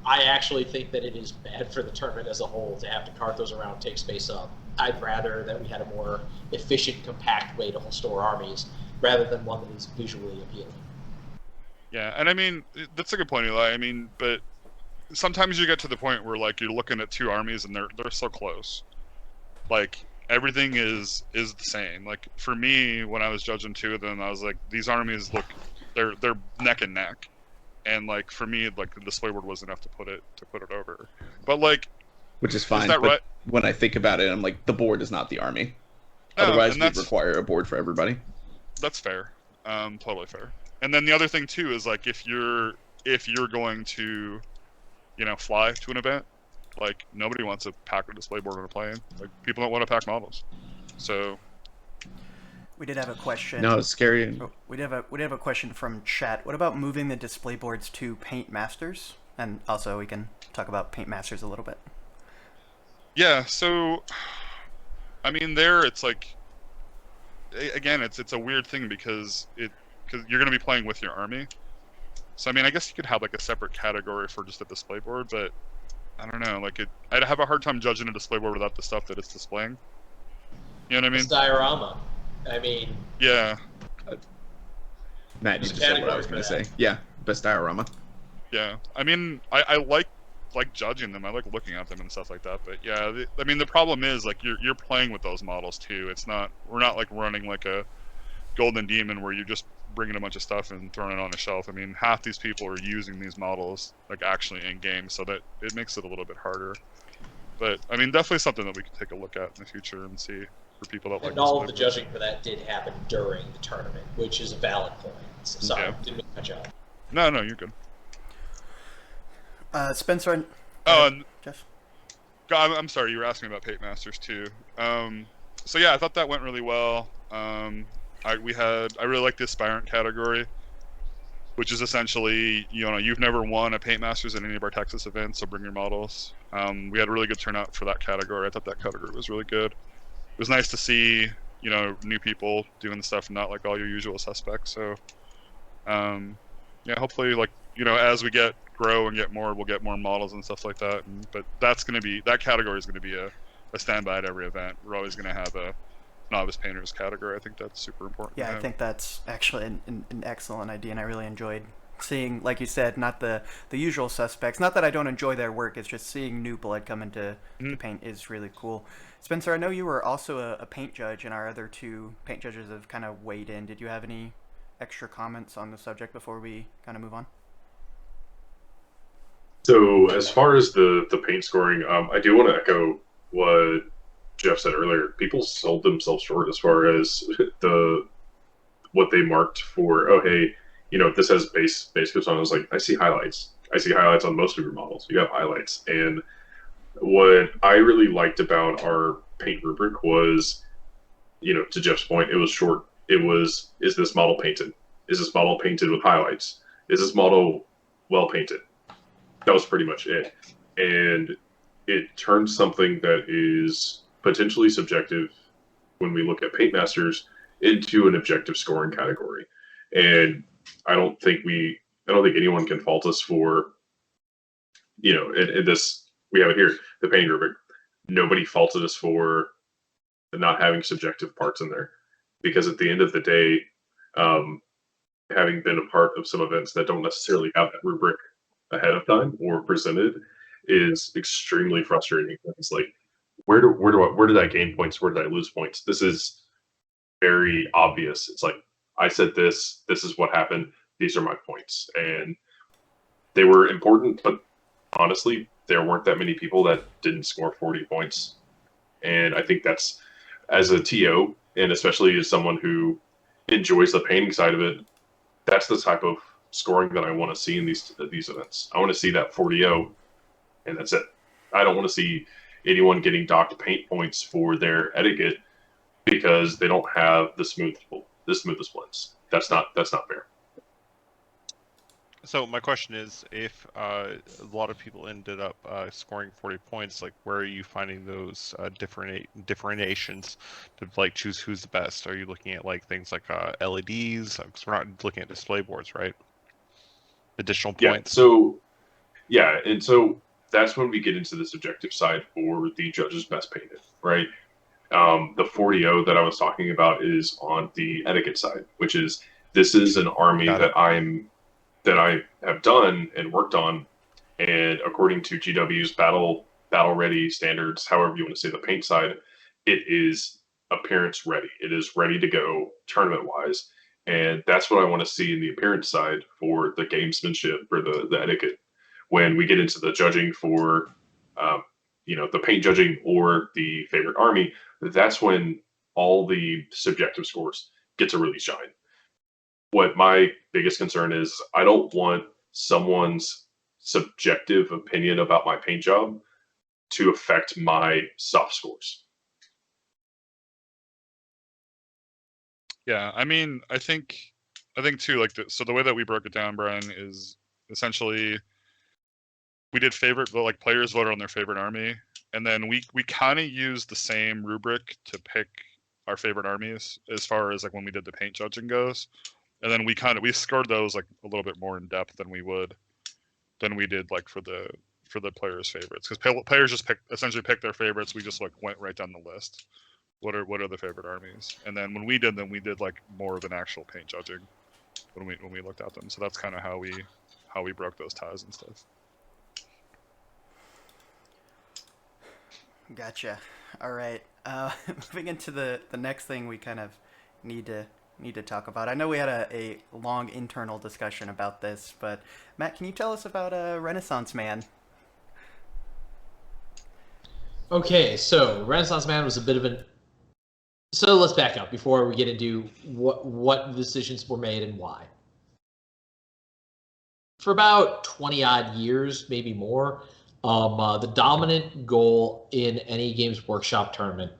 I actually think that it is bad for the tournament as a whole to have to cart those around, take space up. I'd rather that we had a more efficient, compact way to store armies rather than one that is visually appealing. Yeah, and I mean, that's a good point, Eli. I mean, but sometimes you get to the point where like you're looking at two armies and they're so close. Like everything is the same. Like for me, when I was judging two of them, I was like, these armies look, they're neck and neck, and like for me, like the display board was enough to put it over. But like, which is fine. Is that but right? When I think about it, I'm like, the board is not the army. No, Otherwise, and we'd require a board for everybody. That's fair. Totally fair. And then the other thing too is like if you're going to, fly to an event, like nobody wants to pack a display board on a plane. Like people don't want to pack models. So We did have a question. No, it's scary. Oh, we did have a question from chat. What about moving the display boards to Paint Masters? And also we can talk about Paint Masters a little bit. Yeah, so I mean there it's like again it's a weird thing because you're going to be playing with your army. So I mean I guess you could have like a separate category for just a display board, but I don't know, like I'd have a hard time judging a display board without the stuff that it's displaying. You know what I mean? It's diorama. I mean, yeah. Matt, you just said what I was going to say. Yeah, best diorama. Yeah, I mean, I like judging them. I like looking at them and stuff like that. But yeah, I mean, the problem is like you're playing with those models too. We're not like running like a Golden Demon where you're just bringing a bunch of stuff and throwing it on a shelf. I mean, half these people are using these models like actually in game, so that it makes it a little bit harder. But I mean, definitely something that we could take a look at in the future and see for people that like. And all of the judging for that did happen during the tournament, which is a valid point. So, sorry, Yeah. didn't mean to cut you off. No, you're good. Spencer. And Jeff. I'm sorry, you were asking about Paint Masters too. So yeah, I thought that went really well. I really like the aspirant category, which is essentially, you've never won a Paint Masters at any of our Texas events, so bring your models. We had a really good turnout for that category. I thought that category was really good. It was nice to see, new people doing stuff, not like all your usual suspects. So, yeah, hopefully, like, as we grow and get more, we'll get more models and stuff like that. But that category is going to be a standby at every event. We're always going to have a novice painters category. I think that's super important. Yeah, I think that's actually an excellent idea, and I really enjoyed seeing, like you said, not the usual suspects. Not that I don't enjoy their work, it's just seeing new blood come into the paint is really cool. Spencer, I know you were also a paint judge, and our other two paint judges have kind of weighed in. Did you have any extra comments on the subject before we kind of move on? So as far as the paint scoring, I do want to echo what Jeff said earlier. People sold themselves short as far as what they marked for. Oh, hey, this has base coats on. I was like, I see highlights. I see highlights on most of your models. You have highlights. And what I really liked about our paint rubric was, to Jeff's point, it was short. It was, is this model painted? Is this model painted with highlights? Is this model well painted? That was pretty much it. And it turned something that is potentially subjective when we look at Paint Masters into an objective scoring category. And I don't think anyone can fault us for, and this, we have it here, the painting rubric. Nobody faulted us for not having subjective parts in there. Because at the end of the day, having been a part of some events that don't necessarily have that rubric ahead of time or presented is extremely frustrating. It's like, where did I gain points? Where did I lose points? This is very obvious. It's like, I said this is what happened. These are my points. And they were important, but honestly, there weren't that many people that didn't score 40 points. And I think that's, as a TO, and especially as someone who enjoys the painting side of it, that's the type of scoring that I want to see in these events. I want to see that 40-0, and that's it. I don't want to see anyone getting docked paint points for their etiquette because they don't have the smoothest blends. That's not fair. So my question is, if a lot of people ended up scoring 40 points, like where are you finding those differentiations to like choose who's the best? Are you looking at like things like LEDs? Because we're not looking at display boards, right? Additional points. And so that's when we get into the subjective side for the judges best painted, right? The 40-0 that I was talking about is on the etiquette side, which is this is an army that I have done and worked on, and according to GW's battle ready standards, however you want to say the paint side, it is appearance ready. It is ready to go tournament wise, and that's what I want to see in the appearance side for the gamesmanship or the etiquette. When we get into the judging for, the paint judging or the favorite army, that's when all the subjective scores get to really shine. What my biggest concern is, I don't want someone's subjective opinion about my paint job to affect my soft scores. Yeah, I mean, I think too, like so the way that we broke it down, Brian, is essentially we did favorite, but like players voted on their favorite army, and then we kind of used the same rubric to pick our favorite armies as far as like when we did the paint judging goes. And then we scored those like a little bit more in depth than we did like for the players' favorites, because players just essentially picked their favorites. We just like went right down the list. What are the favorite armies? And then when we did them, we did like more of an actual paint judging when we looked at them. So that's kind of how we broke those ties and stuff. Gotcha. All right. Moving into the next thing we kind of need to talk about. I know we had a long internal discussion about this, but Matt, can you tell us about Renaissance Man? Okay, so Renaissance Man was a bit of an. So let's back up before we get into what decisions were made and why. For about 20 odd years, maybe more, the dominant goal in any Games Workshop tournament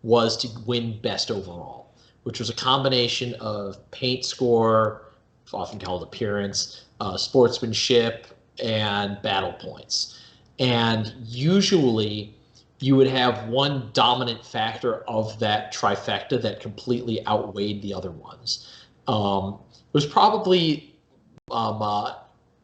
was to win best overall, which was a combination of paint score, often called appearance, sportsmanship, and battle points. And usually you would have one dominant factor of that trifecta that completely outweighed the other ones. It was probably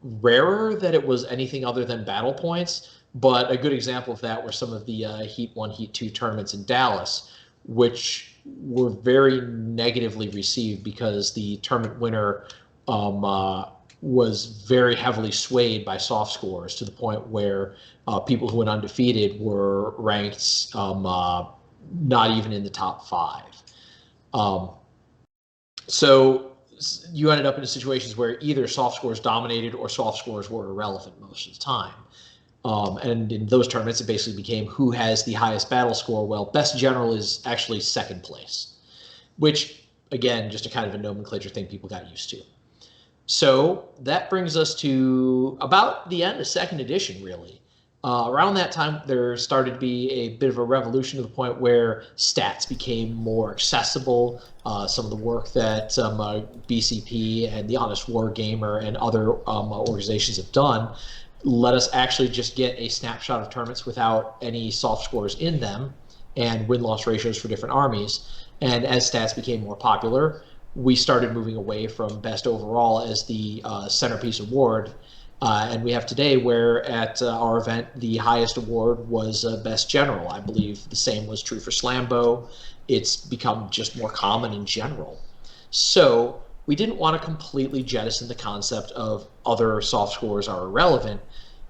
rarer that it was anything other than battle points, but a good example of that were some of the Heat 1, Heat 2 tournaments in Dallas, which were very negatively received because the tournament winner was very heavily swayed by soft scores to the point where people who went undefeated were ranked not even in the top 5. So you ended up in situations where either soft scores dominated or soft scores were irrelevant most of the time. And in those tournaments, it basically became who has the highest battle score. Well, best general is actually second place, which, again, just a kind of a nomenclature thing people got used to. So that brings us to about the end of second edition, really. Around that time, there started to be a bit of a revolution to the point where stats became more accessible. Some of the work that BCP and the Honest War Gamer and other organizations have done let us actually just get a snapshot of tournaments without any soft scores in them and win-loss ratios for different armies. And as stats became more popular, we started moving away from best overall as the centerpiece award. And we have today where at our event, the highest award was best general. I believe the same was true for Slambo. It's become just more common in general. So we didn't want to completely jettison the concept of other soft scores are irrelevant,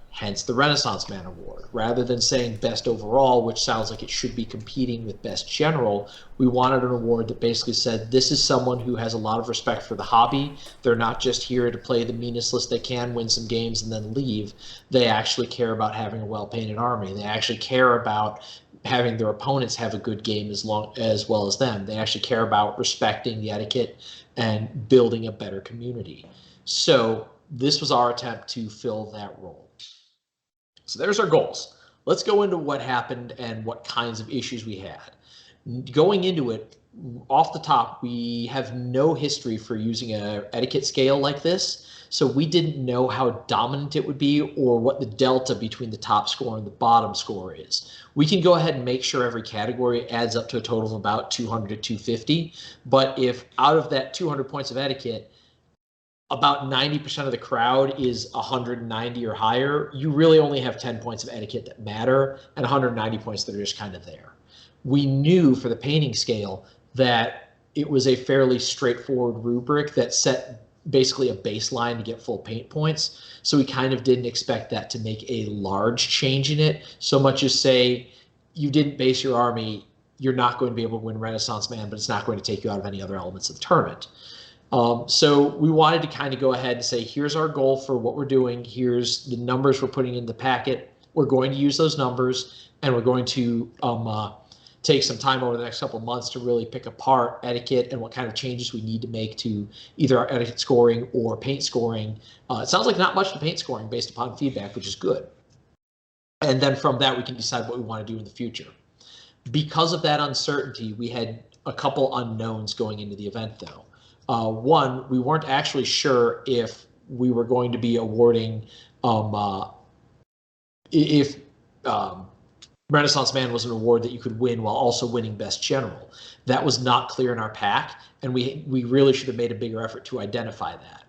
hence the Renaissance Man Award. Rather than saying best overall, which sounds like it should be competing with best general, we wanted an award that basically said this is someone who has a lot of respect for the hobby. They're not just here to play the meanest list they can, win some games, and then leave. They actually care about having a well-painted army. They actually care about having their opponents have a good game as well as them. They actually care about respecting the etiquette and building a better community. So this was our attempt to fill that role. So there's our goals. Let's go into what happened and what kinds of issues we had. Going into it, off the top, we have no history for using an etiquette scale like this, so we didn't know how dominant it would be or what the delta between the top score and the bottom score is. We can go ahead and make sure every category adds up to a total of about 200 to 250, but if out of that 200 points of etiquette, about 90% of the crowd is 190 or higher, you really only have 10 points of etiquette that matter and 190 points that are just kind of there. We knew for the painting scale that it was a fairly straightforward rubric that set basically a baseline to get full paint points. So we kind of didn't expect that to make a large change in it, so much as say you didn't base your army, you're not going to be able to win Renaissance Man, but it's not going to take you out of any other elements of the tournament. So we wanted to kind of go ahead and say, here's our goal for what we're doing. Here's the numbers we're putting in the packet. We're going to use those numbers, and we're going to take some time over the next couple of months to really pick apart etiquette and what kind of changes we need to make to either our etiquette scoring or paint scoring. It sounds like not much to paint scoring based upon feedback, which is good. And then from that, we can decide what we want to do in the future. Because of that uncertainty, we had a couple unknowns going into the event, though. One, we weren't actually sure if we were going to be awarding if Renaissance Man was an award that you could win while also winning Best General. That was not clear in our pack, and we really should have made a bigger effort to identify that.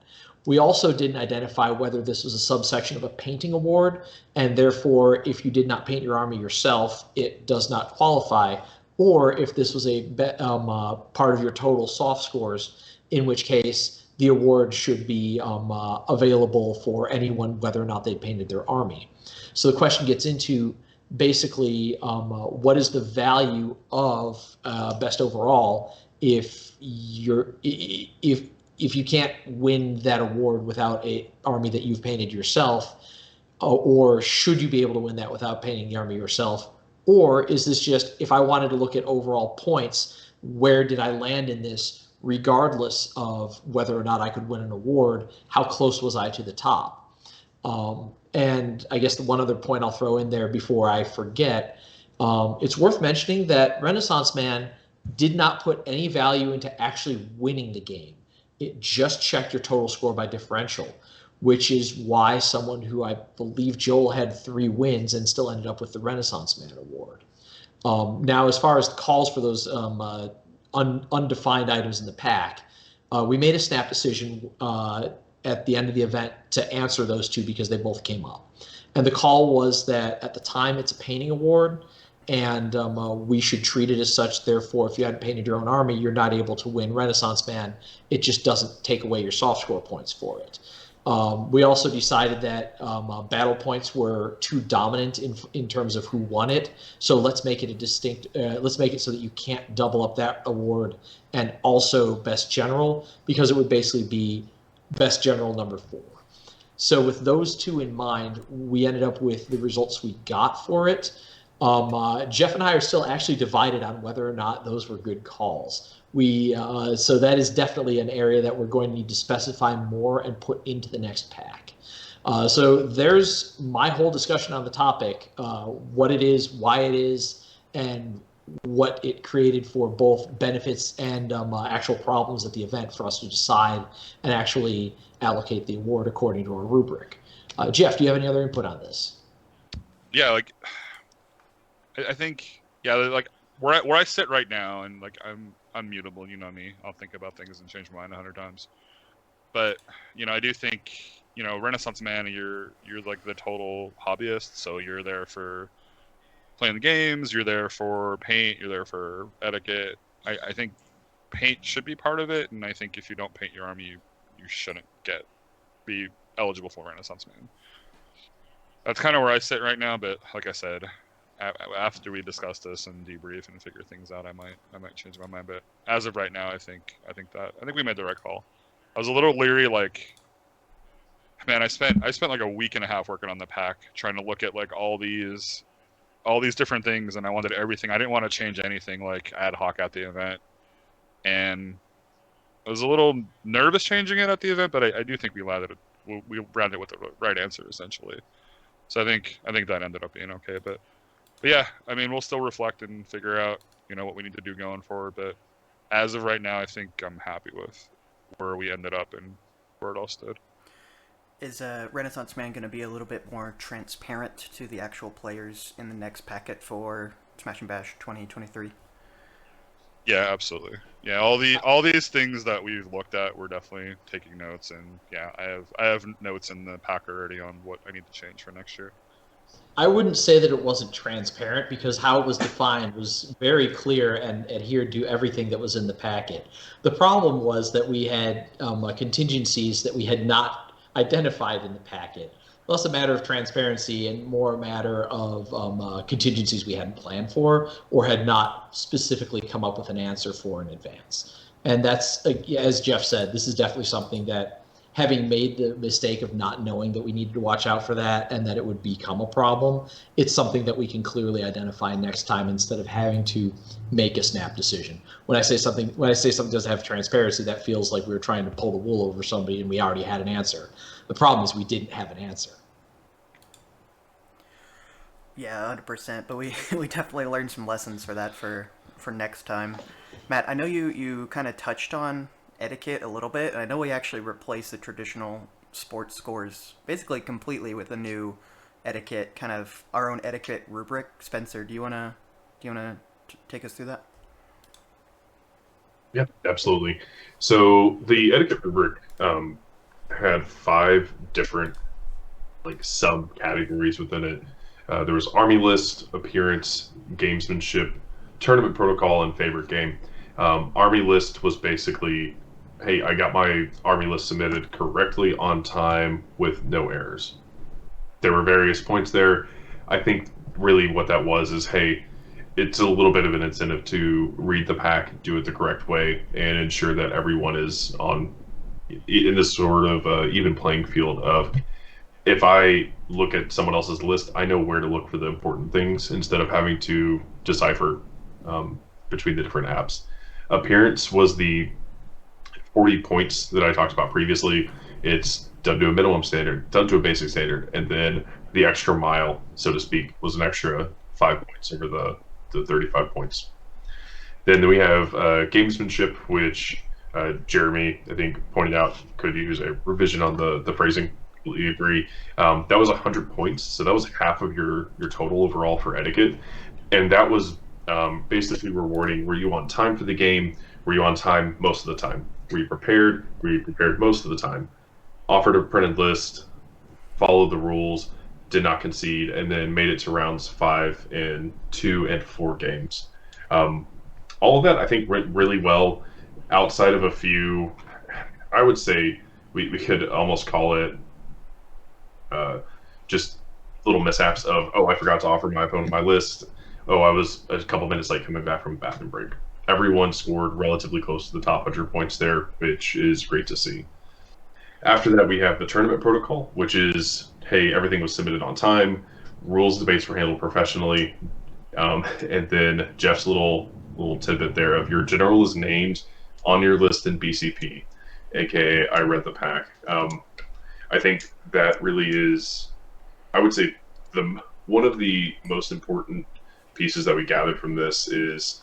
We also didn't identify whether this was a subsection of a painting award, and therefore, if you did not paint your army yourself, it does not qualify, or if this was a part of your total soft scores, in which case the award should be available for anyone, whether or not they painted their army. So the question gets into basically what is the value of best overall if you can't win that award without an army that you've painted yourself, or should you be able to win that without painting the army yourself? Or is this just, if I wanted to look at overall points, where did I land in this, regardless of whether or not I could win an award, how close was I to the top? And I guess the one other point I'll throw in there before I forget, it's worth mentioning that Renaissance Man did not put any value into actually winning the game. It just checked your total score by differential, which is why someone who I believe Joel had 3 wins and still ended up with the Renaissance Man award. Now, as far as the calls for those undefined items in the pack, we made a snap decision at the end of the event to answer those 2 because they both came up. And the call was that at the time it's a painting award, and we should treat it as such. Therefore, if you hadn't painted your own army, you're not able to win Renaissance Man. It just doesn't take away your soft score points for it. We also decided that battle points were too dominant in terms of who won it. So let's make it a distinct. Let's make it so that you can't double up that award and also Best General, because it would basically be Best General number 4. So with those 2 in mind, we ended up with the results we got for it. Jeff and I are still actually divided on whether or not those were good calls. So that is definitely an area that we're going to need to specify more and put into the next pack. So there's my whole discussion on the topic, what it is, why it is, and what it created for both benefits and actual problems at the event for us to decide and actually allocate the award according to our rubric. Jeff, do you have any other input on this? Yeah, like I think, yeah, like where I sit right now, and like I'm unmutable, you know me. I'll think about things and change my mind 100 times. But I do think Renaissance Man, you're like the total hobbyist, so you're there for playing the games, you're there for paint, you're there for etiquette. I think paint should be part of it, and I think if you don't paint your army, you shouldn't be eligible for Renaissance Man. That's kind of where I sit right now, but like I said, after we discuss this and debrief and figure things out, I might change my mind. But as of right now, I think we made the right call. I was a little leery, like, man, I spent like a week and a half working on the pack, trying to look at like all these different things, and I wanted everything. I didn't want to change anything like ad hoc at the event. And I was a little nervous changing it at the event, but I do think we landed it. We rounded it with the right answer essentially. So I think that ended up being okay. But yeah, I mean, we'll still reflect and figure out what we need to do going forward. But as of right now, I think I'm happy with where we ended up and where it all stood. Is Renaissance Man going to be a little bit more transparent to the actual players in the next packet for Smash and Bash 2023? Yeah, absolutely. Yeah, all these things that we've looked at, we're definitely taking notes, and yeah, I have notes in the pack already on what I need to change for next year. I wouldn't say that it wasn't transparent because how it was defined was very clear and adhered to everything that was in the packet. The problem was that we had contingencies that we had not identified in the packet. Less a matter of transparency and more a matter of contingencies we hadn't planned for or had not specifically come up with an answer for in advance. And that's, as Jeff said, this is definitely something that, having made the mistake of not knowing that we needed to watch out for that and that it would become a problem, it's something that we can clearly identify next time instead of having to make a snap decision. When I say something doesn't have transparency, that feels like we were trying to pull the wool over somebody and we already had an answer. The problem is we didn't have an answer. Yeah, 100%. But we definitely learned some lessons for that for next time. Matt, I know you kind of touched on etiquette a little bit, and I know we actually replaced the traditional sports scores basically completely with a new etiquette, kind of our own etiquette rubric. Spencer, do you wanna take us through that? Yeah, absolutely. So the etiquette rubric had 5 different subcategories within it. There was army list, appearance, gamesmanship, tournament protocol, and favorite game. Army list was basically, hey, I got my army list submitted correctly on time with no errors. There were various points there. I think really what that was is, hey, it's a little bit of an incentive to read the pack, do it the correct way, and ensure that everyone is in this sort of even playing field of, if I look at someone else's list, I know where to look for the important things instead of having to decipher between the different apps. Appearance was the 40 points that I talked about previously. It's done to a minimum standard, done to a basic standard, and then the extra mile, so to speak, was an extra 5 points over the 35 points. Then we have gamesmanship, which Jeremy, I think, pointed out could use a revision on the phrasing. Completely agree. That was 100 points, so that was half of your total overall for etiquette, and that was basically rewarding. Were you on time for the game? Were you on time most of the time? Were you prepared? Were you prepared most of the time? Offered a printed list, followed the rules, did not concede, and then made it to rounds 5 and 2 and 4 games. All of that, I think, went really well. Outside of a few, I would say we could almost call it just little mishaps of, oh, I forgot to offer my opponent my list. Oh, I was a couple minutes late coming back from a bathroom break. Everyone scored relatively close to the top 100 points there, which is great to see. After that, we have the tournament protocol, which is, hey, everything was submitted on time, rules debates were handled professionally, and then Jeff's little tidbit there of your general is named on your list in BCP, aka I read the pack. I think that really is, I would say, one of the most important pieces that we gathered from this is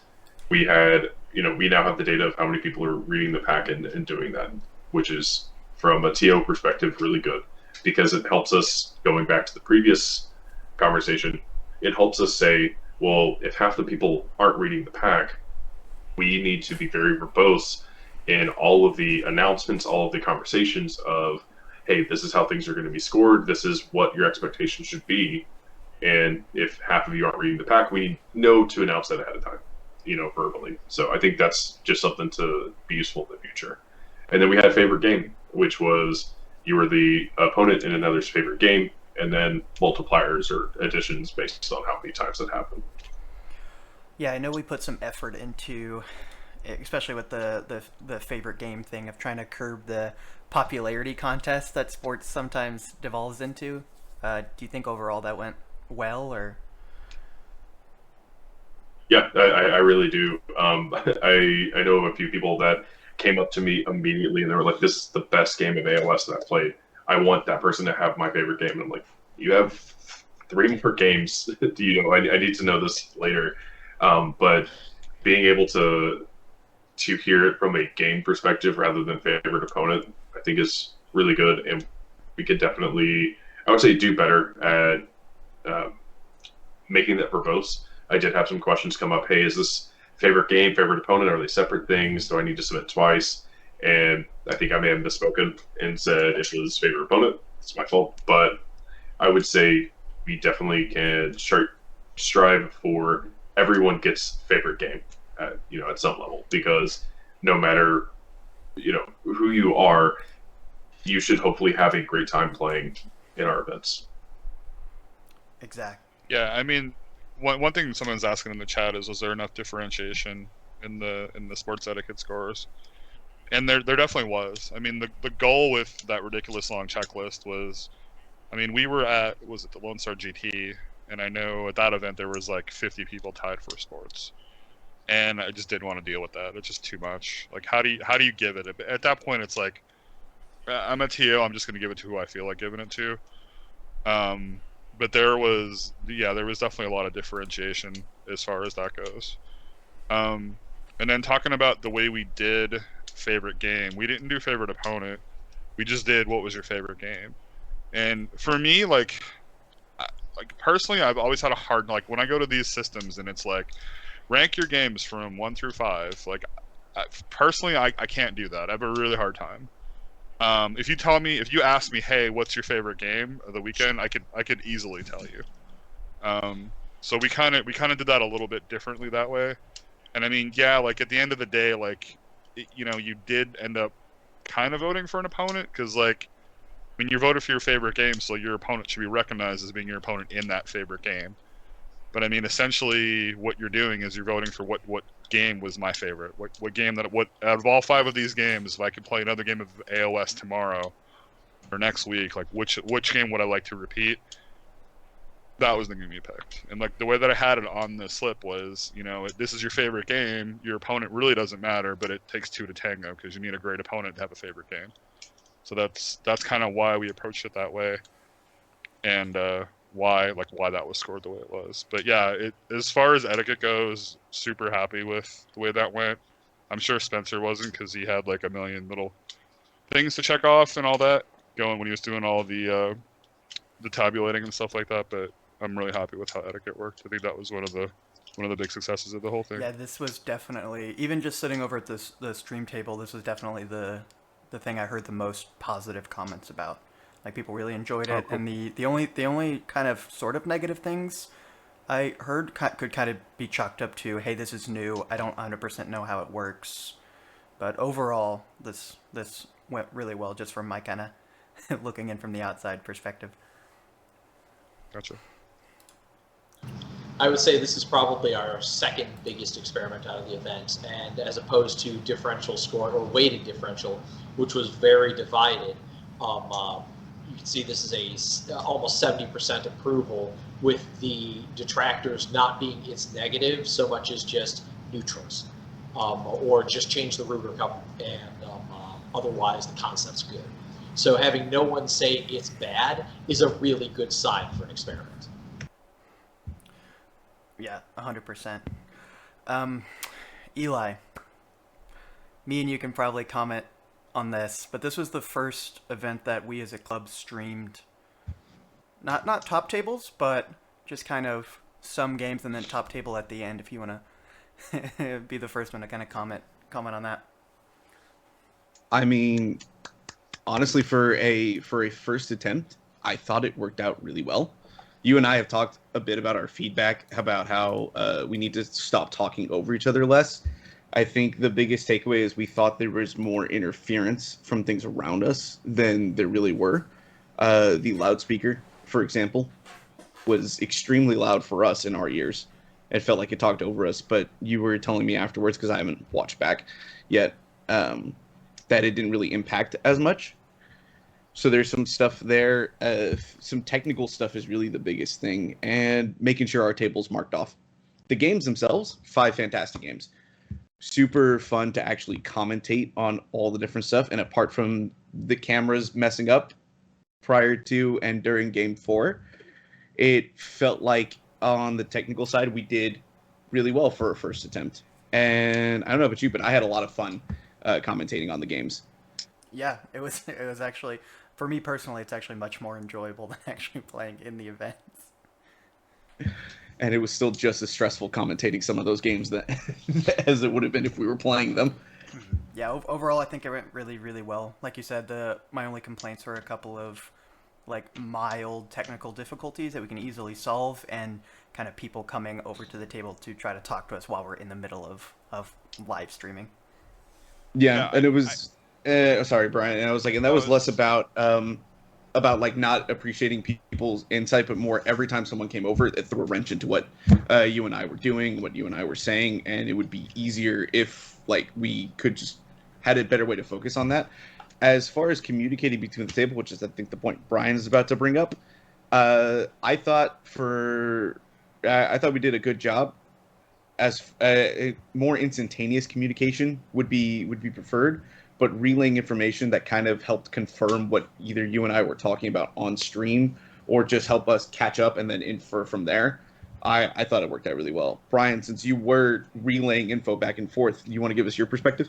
we now have the data of how many people are reading the pack and doing that, which is, from a TO perspective, really good, because it helps us, going back to the previous conversation, it helps us say, well, if half the people aren't reading the pack, we need to be very verbose in all of the announcements, all of the conversations of, hey, this is how things are going to be scored, this is what your expectations should be, and if half of you aren't reading the pack, we know to announce that ahead of time, verbally. So I think that's just something to be useful in the future. And then we had favorite game, which was you were the opponent in another's favorite game, and then multipliers or additions based on how many times that happened. Yeah, I know we put some effort into, especially with the favorite game thing, of trying to curb the popularity contest that sports sometimes devolves into. Do you think overall that went well, or? Yeah, I really do. I know of a few people that came up to me immediately and they were like, "This is the best game of AOS that I've played. I want that person to have my favorite game." And I'm like, "You have 3 more games. I need to know this later." But being able to hear it from a game perspective rather than favorite opponent, I think is really good, and we could definitely, I would say, do better at making that verbose. I did have some questions come up. Hey, is this favorite game, favorite opponent? Are they separate things? Do I need to submit twice? And I think I may have misspoken and said it was favorite opponent. It's my fault, but I would say we definitely can strive for everyone gets favorite game at some level, because no matter who you are, you should hopefully have a great time playing in our events. Exact. Yeah, I mean, one thing someone's asking in the chat is, was there enough differentiation in the sports etiquette scores? And there definitely was. I mean, the goal with that ridiculous long checklist was, I mean, we were at, was it the Lone Star GT? And I know at that event there was like 50 people tied for sports, and I just didn't want to deal with that. It's just too much. Like, how do you give it? At that point, it's like, I'm a TO. I'm just going to give it to who I feel like giving it to. But there was definitely a lot of differentiation as far as that goes. And then talking about the way we did favorite game, we didn't do favorite opponent. We just did what was your favorite game. And for me, like personally, I've always had a hard, like when I go to these systems and it's like, rank your games from 1 through 5. Like, personally, I can't do that. I have a really hard time. If you ask me, hey, what's your favorite game of the weekend, I could easily tell you. So we kind of did that a little bit differently that way. And I mean, yeah, like at the end of the day, like, you did end up kind of voting for an opponent, because like when you voted for your favorite game, so your opponent should be recognized as being your opponent in that favorite game. But I mean, essentially, what you're doing is you're voting for what game was my favorite. What game out of all 5 of these games, if I could play another game of AOS tomorrow or next week, like which game would I like to repeat? That was the game you picked. And like the way that I had it on the slip was, this is your favorite game. Your opponent really doesn't matter, but it takes 2 to tango, because you need a great opponent to have a favorite game. So that's kind of why we approached it that way, and why that was scored the way it was. But yeah, as far as etiquette goes, super happy with the way that went. I'm sure Spencer wasn't, because he had like a million little things to check off and all that going when he was doing all the tabulating and stuff like that. But I'm really happy with how etiquette worked. I think that was one of the big successes of the whole thing. Yeah, this was definitely, even just sitting over at the stream table, this was definitely the thing I heard the most positive comments about. Like, people really enjoyed it. Oh, cool. And the only kind of sort of negative things I heard could kind of be chalked up to, hey, this is new, I don't 100% know how it works. But overall, this went really well, just from my kind of looking in from the outside perspective. Gotcha. I would say this is probably our second biggest experiment out of the event, and as opposed to differential score or weighted differential, which was very divided, you can see this is almost 70% approval, with the detractors not being its negative so much as just neutrals, or just change the root or couple, and otherwise the concept's good. So having no one say it's bad is a really good sign for an experiment. Yeah, 100%. Eli, me and you can probably comment on this, but this was the first event that we as a club streamed. Not top tables, but just kind of some games and then top table at the end. If you want to be the first one to kind of comment on that. I mean, honestly, for a first attempt, I thought it worked out really well. You and I have talked a bit about our feedback, about how we need to stop talking over each other less. I think the biggest takeaway is we thought there was more interference from things around us than there really were. The loudspeaker, for example, was extremely loud for us in our ears. It felt like it talked over us, but you were telling me afterwards, because I haven't watched back yet, that it didn't really impact as much. So there's some stuff there. Some technical stuff is really the biggest thing, and making sure our table's marked off. The games themselves, 5 fantastic games. super fun to actually commentate on all the different stuff. And apart from the cameras messing up prior to and during game 4, it felt like on the technical side we did really well for a first attempt. And I don't know about you, but I had a lot of fun commentating on the games. Yeah, it was actually, for me personally, it's actually much more enjoyable than actually playing in the events. And it was still just as stressful commentating some of those games that as it would have been if we were playing them. Yeah, overall, I think it went really, really well. Like you said, my only complaints were a couple of like mild technical difficulties that we can easily solve, and kind of people coming over to the table to try to talk to us while we're in the middle of live streaming. Yeah, and it was sorry, Brian, and I was like, and that was less about like not appreciating people's insight, but more every time someone came over, it threw a wrench into what you and I were doing, what you and I were saying, and it would be easier if like we could just had a better way to focus on that. As far as communicating between the table, which is I think the point Brian is about to bring up, I thought we did a good job. As more instantaneous communication would be preferred, but relaying information that kind of helped confirm what either you and I were talking about on stream, or just help us catch up and then infer from there. I thought it worked out really well. Brian, since you were relaying info back and forth, you want to give us your perspective?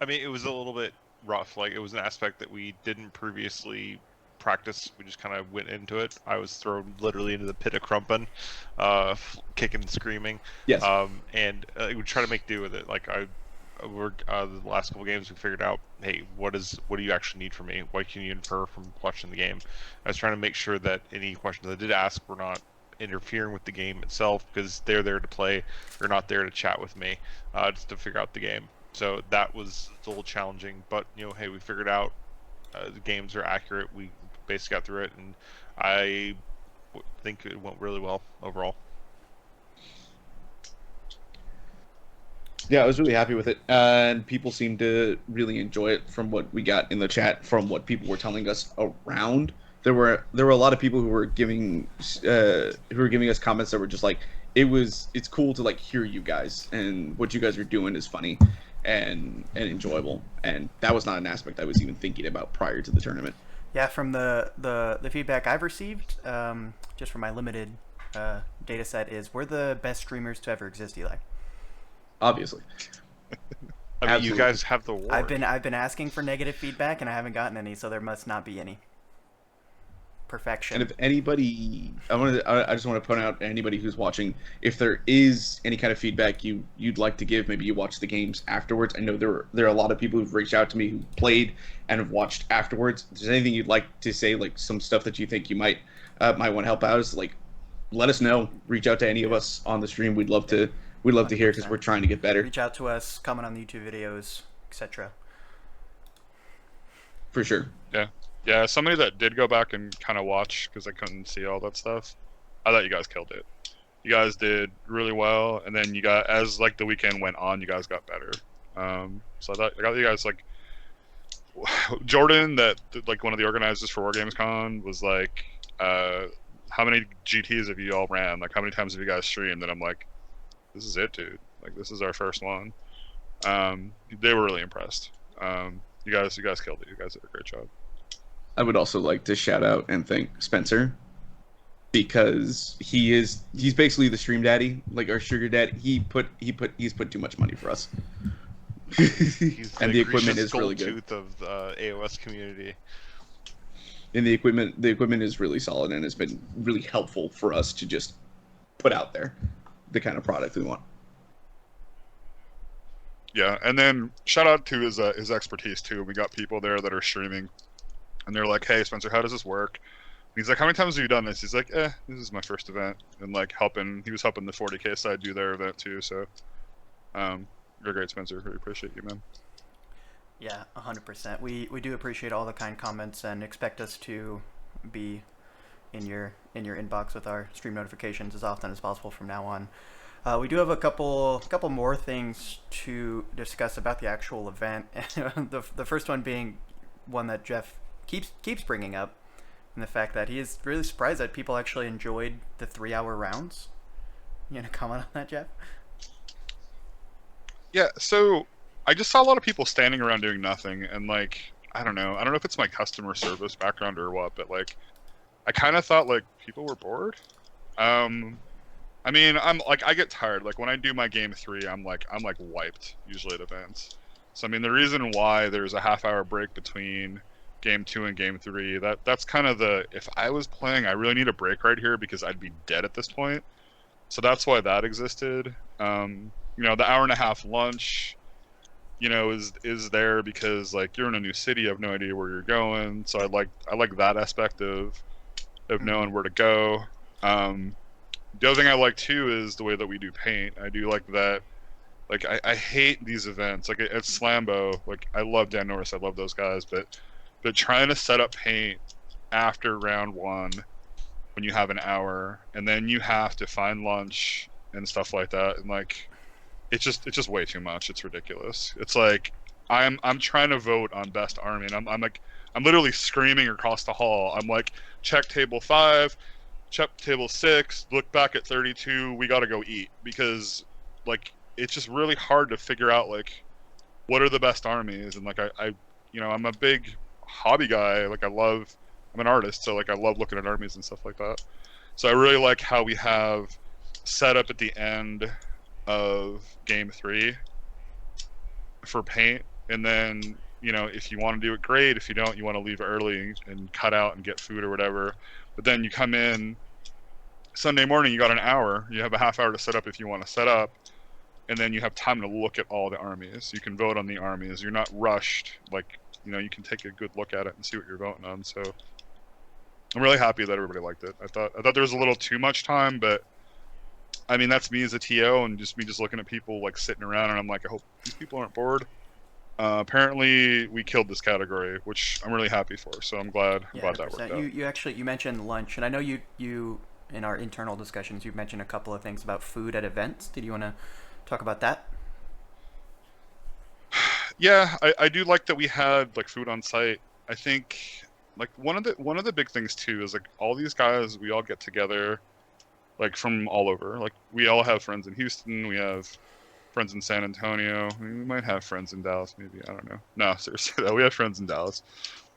I mean, it was a little bit rough. Like, it was an aspect that we didn't previously practice. We just kind of went into it. I was thrown literally into the pit of Krumpen, kicking and screaming. Yes. And we try to make do with it. Like, we're the last couple games we figured out, hey, what do you actually need from me? What can you infer from watching the game? I was trying to make sure that any questions I did ask were not interfering with the game itself, because they're there to play. They're not there to chat with me, just to figure out the game. So that was a little challenging, but hey, we figured out the games are accurate. We basically got through it, and I think it went really well overall. Yeah, I was really happy with it, and people seemed to really enjoy it from what we got in the chat, from what people were telling us around. There were a lot of people who were giving us comments that were just like, it's cool to like hear you guys, and what you guys are doing is funny and enjoyable, and that was not an aspect I was even thinking about prior to the tournament. Yeah, from the feedback I've received, just from my limited data set, is we're the best streamers to ever exist, Eli. Obviously. I mean, you guys have the award. I've been asking for negative feedback, and I haven't gotten any, so there must not be any. Perfection. And if anybody, I just want to point out anybody who's watching, if there is any kind of feedback you'd like to give, maybe you watch the games afterwards. I know there are a lot of people who've reached out to me who played and have watched afterwards. If there's anything you'd like to say, like some stuff that you think you might want to help out, is like, let us know. Reach out to any of us on the stream. We'd love to hear, because we're trying to get better. Reach out to us, comment on the YouTube videos, etc. For sure. Yeah, somebody that did go back and kind of watch, because I couldn't see all that stuff, I thought you guys killed it. You guys did really well, and then as like the weekend went on, you guys got better. So I got you guys, like, Jordan, that like one of the organizers for WarGamesCon, was like, how many GTs have you all ran? Like, how many times have you guys streamed? And I'm like, this is it, dude. Like, this is our first one. They were really impressed. You guys killed it. You guys did a great job. I would also like to shout out and thank Spencer, because he's basically the stream daddy, like our sugar daddy. He's put too much money for us. And the equipment is really good. Tooth of the AOS community. And the equipment is really solid, and it's been really helpful for us to just put out there the kind of product we want. Yeah, and then shout out to his expertise too. We got people there that are streaming, and they're like, "Hey, Spencer, how does this work?" And he's like, "How many times have you done this?" He's like, "This is my first event," and like he was helping the 40K side do their event too. So, you're great, Spencer. Really appreciate you, man. Yeah, 100%. We do appreciate all the kind comments, and expect us to be in your inbox with our stream notifications as often as possible from now on. We do have a couple more things to discuss about the actual event. the first one being one that Jeff keeps bringing up, and the fact that he is really surprised that people actually enjoyed the 3-hour rounds. You gonna comment on that, Jeff? Yeah, so I just saw a lot of people standing around doing nothing, and like I don't know if it's my customer service background or what, but like I kind of thought like people were bored. Um, I mean, I'm like I get tired. Like when I do my game 3, I'm like wiped usually at events. So I mean, the reason why there's a half-hour break between game 2 and game 3, that's kind of the if I was playing, I really need a break right here because I'd be dead at this point. So that's why that existed. The hour and a half lunch, is there because like you're in a new city, you have no idea where you're going. So I like that aspect of knowing where to go. Um, the other thing I like too is the way that we do paint. I do like that. Like I hate these events. Like at Slambo, like I love Dan Norris, I love those guys, but trying to set up paint after round 1 when you have an hour and then you have to find lunch and stuff like that, and like it's just way too much. It's ridiculous. It's like I'm trying to vote on best army, and I'm like I'm literally screaming across the hall. I'm like, check table 5, check table 6, look back at 32. We got to go eat because like it's just really hard to figure out like what are the best armies, and like I'm a big hobby guy. Like I'm an artist, so like I love looking at armies and stuff like that. So I really like how we have set up at the end of game 3 for paint, and then if you want to do it, great. If you don't, you want to leave early and cut out and get food or whatever. But then you come in Sunday morning, you got an hour, you have a half hour to set up if you want to set up, and then you have time to look at all the armies. You can vote on the armies. You're not rushed. Like you can take a good look at it and see what you're voting on. So I'm really happy that everybody liked it. I thought there was a little too much time, but I mean, that's me as a TO and just me just looking at people like sitting around, and I'm like, I hope these people aren't bored. Apparently, we killed this category, which I'm really happy for. So I'm glad Yeah, that 100%. worked out. You actually you mentioned lunch, and I know you in our internal discussions you've mentioned a couple of things about food at events. Did you want to talk about that? Yeah, I do like that we had like food on site. I think like one of the big things too is like all these guys, we all get together like from all over. Like we all have friends in Houston, we have friends in San Antonio. I mean, we might have friends in Dallas, maybe. I don't know. No, seriously, though, we have friends in Dallas.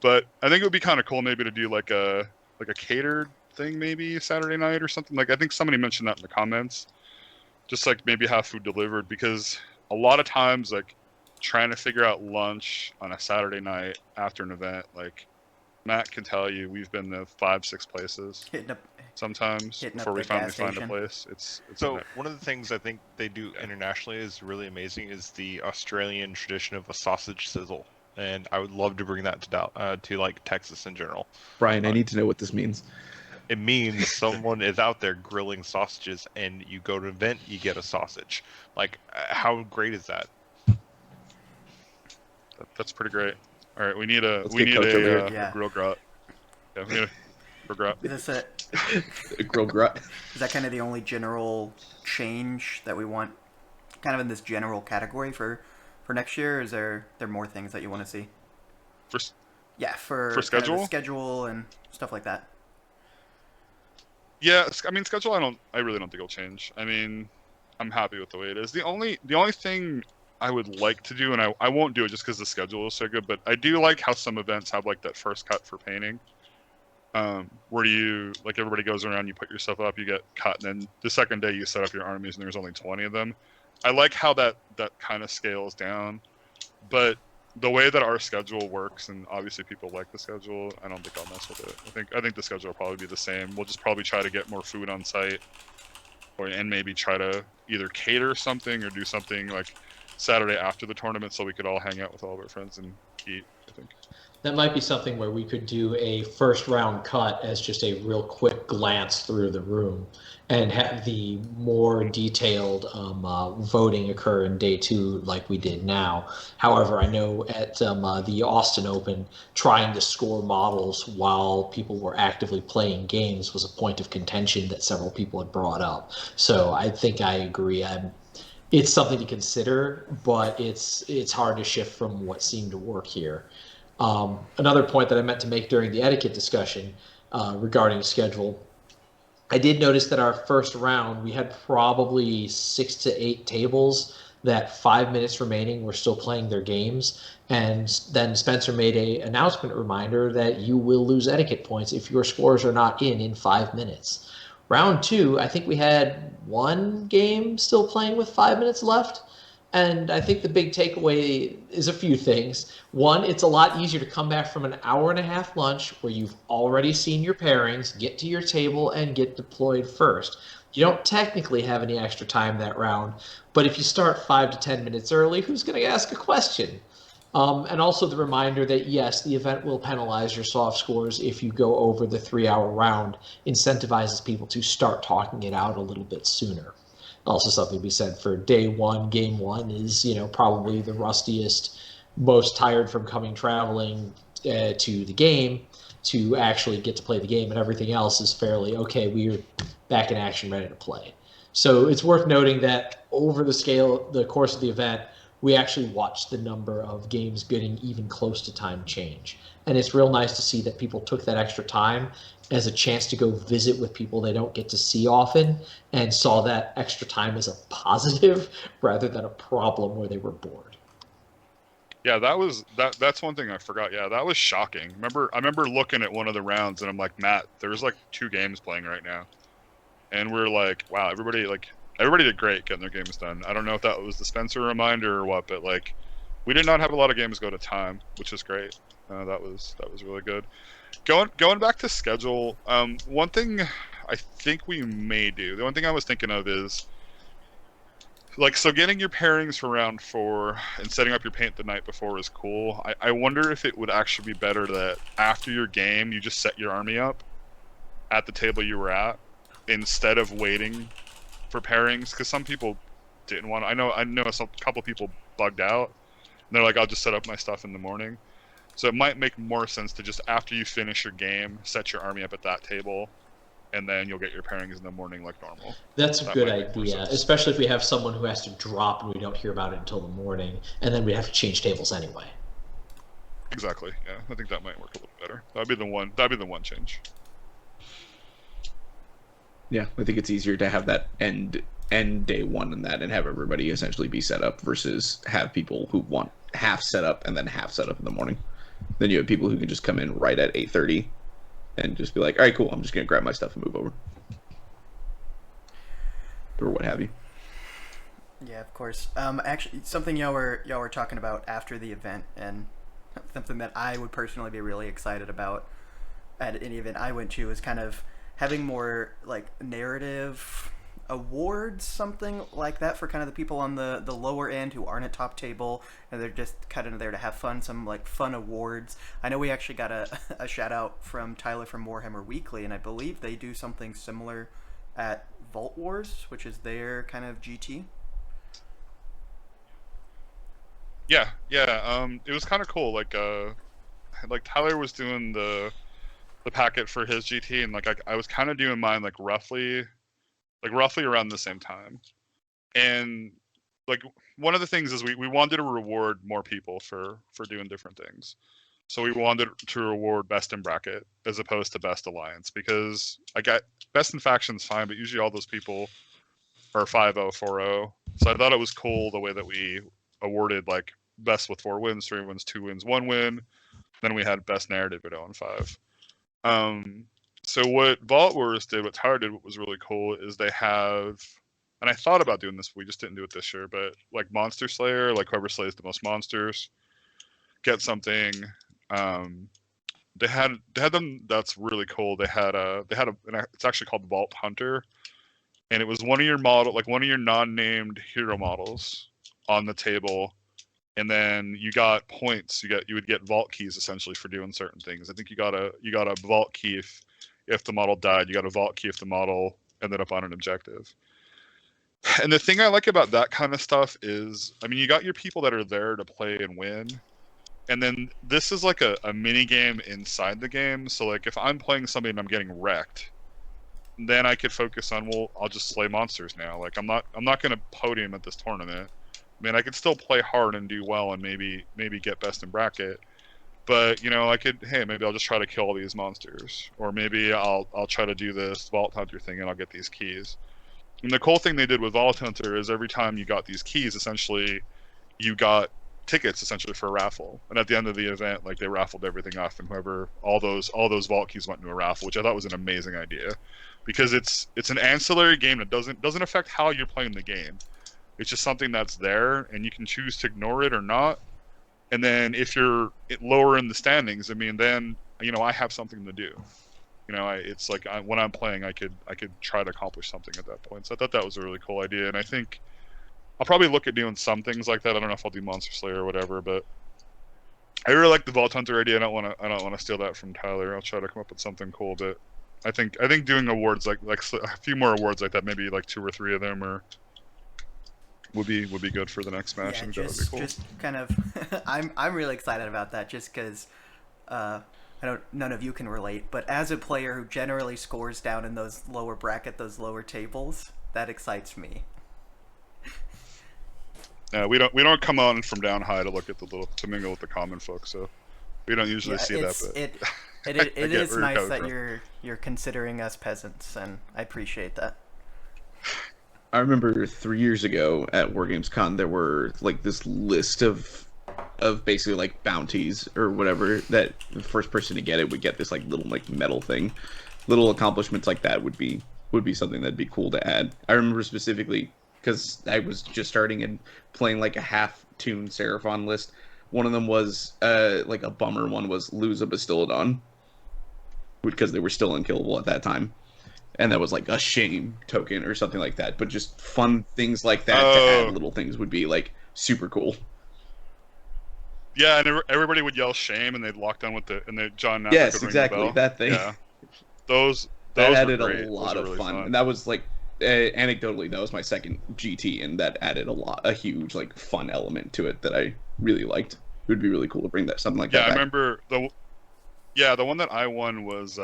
But I think it would be kind of cool maybe to do like a catered thing maybe Saturday night or something. Like I think somebody mentioned that in the comments. Just like maybe have food delivered, because a lot of times like trying to figure out lunch on a Saturday night after an event, like Matt can tell you, we've been to 5, 6 places Hitting up sometimes hitting before up we the finally gas find a station. place. It's So one of the things I think they do Yeah. internationally is really amazing is the Australian tradition of a sausage sizzle, and I would love to bring that to like Texas in general. Brian, I Uh, need to know what this means. It means someone is out there grilling sausages, and you go to an event, you get a sausage. Like, how great is that? That's pretty great. All right, we need a Let's we get need Coach over here. a Yeah. grill grot. Yeah, we need a grill grot. Is this A grill grut. is that kind of the only general change that we want, kind of in this general category for next year? Or is there more things that you want to see? For Yeah, for For kind of the schedule? schedule and stuff like that. Yeah, I mean schedule. I really don't think it'll change. I mean, I'm happy with the way it is. The only thing I would like to do, and I won't do it just because the schedule is so good, but I do like how some events have like that first cut for painting. Where you like everybody goes around, you put yourself up, you get cut, and then the second day you set up your armies, and there's only 20 of them. I like how that kind of scales down, but the way that our schedule works, and obviously people like the schedule, I don't think I'll mess with it. I think the schedule will probably be the same. We'll just probably try to get more food on site, and maybe try to either cater something or do something like Saturday after the tournament, so we could all hang out with all of our friends and eat. I think. That might be something where we could do a first round cut as just a real quick glance through the room and have the more detailed voting occur in day 2 like we did now. However, I know at the Austin Open, trying to score models while people were actively playing games was a point of contention that several people had brought up. So I think I agree. It's something to consider, but it's hard to shift from what seemed to work here. Another point that I meant to make during the etiquette discussion regarding schedule, I did notice that our first round, we had probably 6 to 8 tables that 5 minutes remaining were still playing their games. And then Spencer made a announcement reminder that you will lose etiquette points if your scores are not in 5 minutes. Round two, I think we had one game still playing with 5 minutes left. And I think the big takeaway is a few things. One, it's a lot easier to come back from an hour and a half lunch where you've already seen your pairings, get to your table, and get deployed first. You don't technically have any extra time that round, but if you start 5 to 10 minutes early, who's going to ask a question? And also the reminder that, yes, the event will penalize your soft scores if you go over the 3-hour round, incentivizes people to start talking it out a little bit sooner. Also something to be said for day one, game one is, probably the rustiest, most tired from coming traveling to the game to actually get to play the game, and everything else is fairly, okay, we're back in action, ready to play. So it's worth noting that over the course of the event, we actually watched the number of games getting even close to time change. And it's real nice to see that people took that extra time as a chance to go visit with people they don't get to see often, and saw that extra time as a positive rather than a problem where they were bored. Yeah, that's one thing I forgot. Yeah, that was shocking. I remember looking at one of the rounds and I'm like, Matt, there's like 2 games playing right now. And we're like, wow, everybody did great getting their games done. I don't know if that was the Spencer reminder or what, but like we did not have a lot of games go to time, which is great. That was really good. Going back to schedule, one thing I think we may do, the one thing I was thinking of is, like, so getting your pairings for round 4 and setting up your paint the night before is cool. I wonder if it would actually be better that after your game, you just set your army up at the table you were at instead of waiting for pairings, because some people didn't want to. I know a couple people bugged out, and they're like, I'll just set up my stuff in the morning. So it might make more sense to just, after you finish your game, set your army up at that table, and then you'll get your pairings in the morning like normal. That's a good idea, especially if we have someone who has to drop and we don't hear about it until the morning, and then we have to change tables anyway. Exactly. Yeah, I think that might work a little better. That'd be the one change. Yeah, I think it's easier to have that end day one in that and have everybody essentially be set up versus have people who want half set up and then half set up in the morning. Then you have people who can just come in right at 8:30 and just be like, all right, cool, I'm just going to grab my stuff and move over. Or what have you. Yeah, of course. Actually, something y'all were talking about after the event, and something that I would personally be really excited about at any event I went to, is kind of having more like narrative awards, something like that, for kind of the people on the lower end who aren't at top table and they're just kind of there to have fun. Some like fun awards. I know we actually got a shout out from Tyler from Warhammer Weekly, and I believe they do something similar at Vault Wars, which is their kind of GT. Yeah. It was kind of cool. Like Tyler was doing the packet for his GT, and like I was kind of doing mine like roughly around the same time. And like one of the things is we wanted to reward more people for doing different things. So we wanted to reward best in bracket as opposed to best alliance, because I got best in faction's fine, but usually all those people are 5-0, 4-0. So I thought it was cool the way that we awarded like best with 4 wins, 3 wins, 2 wins, 1 win. Then we had best narrative at 0-5. So what Vault Wars did, what Tyler did, what was really cool, is they have, and I thought about doing this, but we just didn't do it this year, but like Monster Slayer, like whoever slays the most monsters, get something. They had them. That's really cool. They had it's actually called Vault Hunter, and it was one of your non-named hero models on the table, and then you got points. You would get vault keys essentially for doing certain things. I think you got a vault key if the model died. You got a vault key if the model ended up on an objective. And the thing I like about that kind of stuff is, I mean, you got your people that are there to play and win, and then this is like a mini game inside the game. So like if I'm playing somebody and I'm getting wrecked, then I could focus on, well, I'll just slay monsters now. Like I'm not going to podium at this tournament. I mean, I could still play hard and do well and maybe get best in bracket, but maybe I'll just try to kill all these monsters, or maybe I'll try to do this Vault Hunter thing and I'll get these keys. And the cool thing they did with Vault Hunter is every time you got these keys, essentially, you got tickets essentially for a raffle. And at the end of the event, like they raffled everything off, and whoever all those vault keys went into a raffle, which I thought was an amazing idea, because it's an ancillary game that doesn't affect how you're playing the game. It's just something that's there, and you can choose to ignore it or not. And then if you're lower in the standings, I mean, then I have something to do. It's like when I'm playing, I could try to accomplish something at that point. So I thought that was a really cool idea, and I think I'll probably look at doing some things like that. I don't know if I'll do Monster Slayer or whatever, but I really like the Vault Hunter idea. I don't want to steal that from Tyler. I'll try to come up with something cool, but I think doing awards like a few more awards like that, maybe like 2 or 3 of them, or would be good for the next match. Yeah, I think that would be cool. just kind of, I'm really excited about that, just because none of you can relate, but as a player who generally scores down in those lower tables, that excites me. We don't come on from down high to mingle with the common folk, so we don't usually see that. But it is nice that you're considering us peasants, and I appreciate that. I remember 3 years ago at WarGamesCon, there were like this list of basically like bounties or whatever, that the first person to get it would get this like little like medal thing. Little accomplishments like that would be something that'd be cool to add. I remember specifically because I was just starting and playing like a half-tuned Seraphon list. One of them was like a bummer one was lose a Bastiladon because they were still unkillable at that time. And that was like a shame token or something like that. But just fun things like that to add little things would be like super cool. Yeah, and everybody would yell shame, and they'd lock down with John. Yes, exactly, that thing. Yeah, those added were great. a lot of really fun, and that was like anecdotally that was my second GT, and that added a huge like fun element to it that I really liked. It would be really cool to bring something like that back. I remember the one that I won was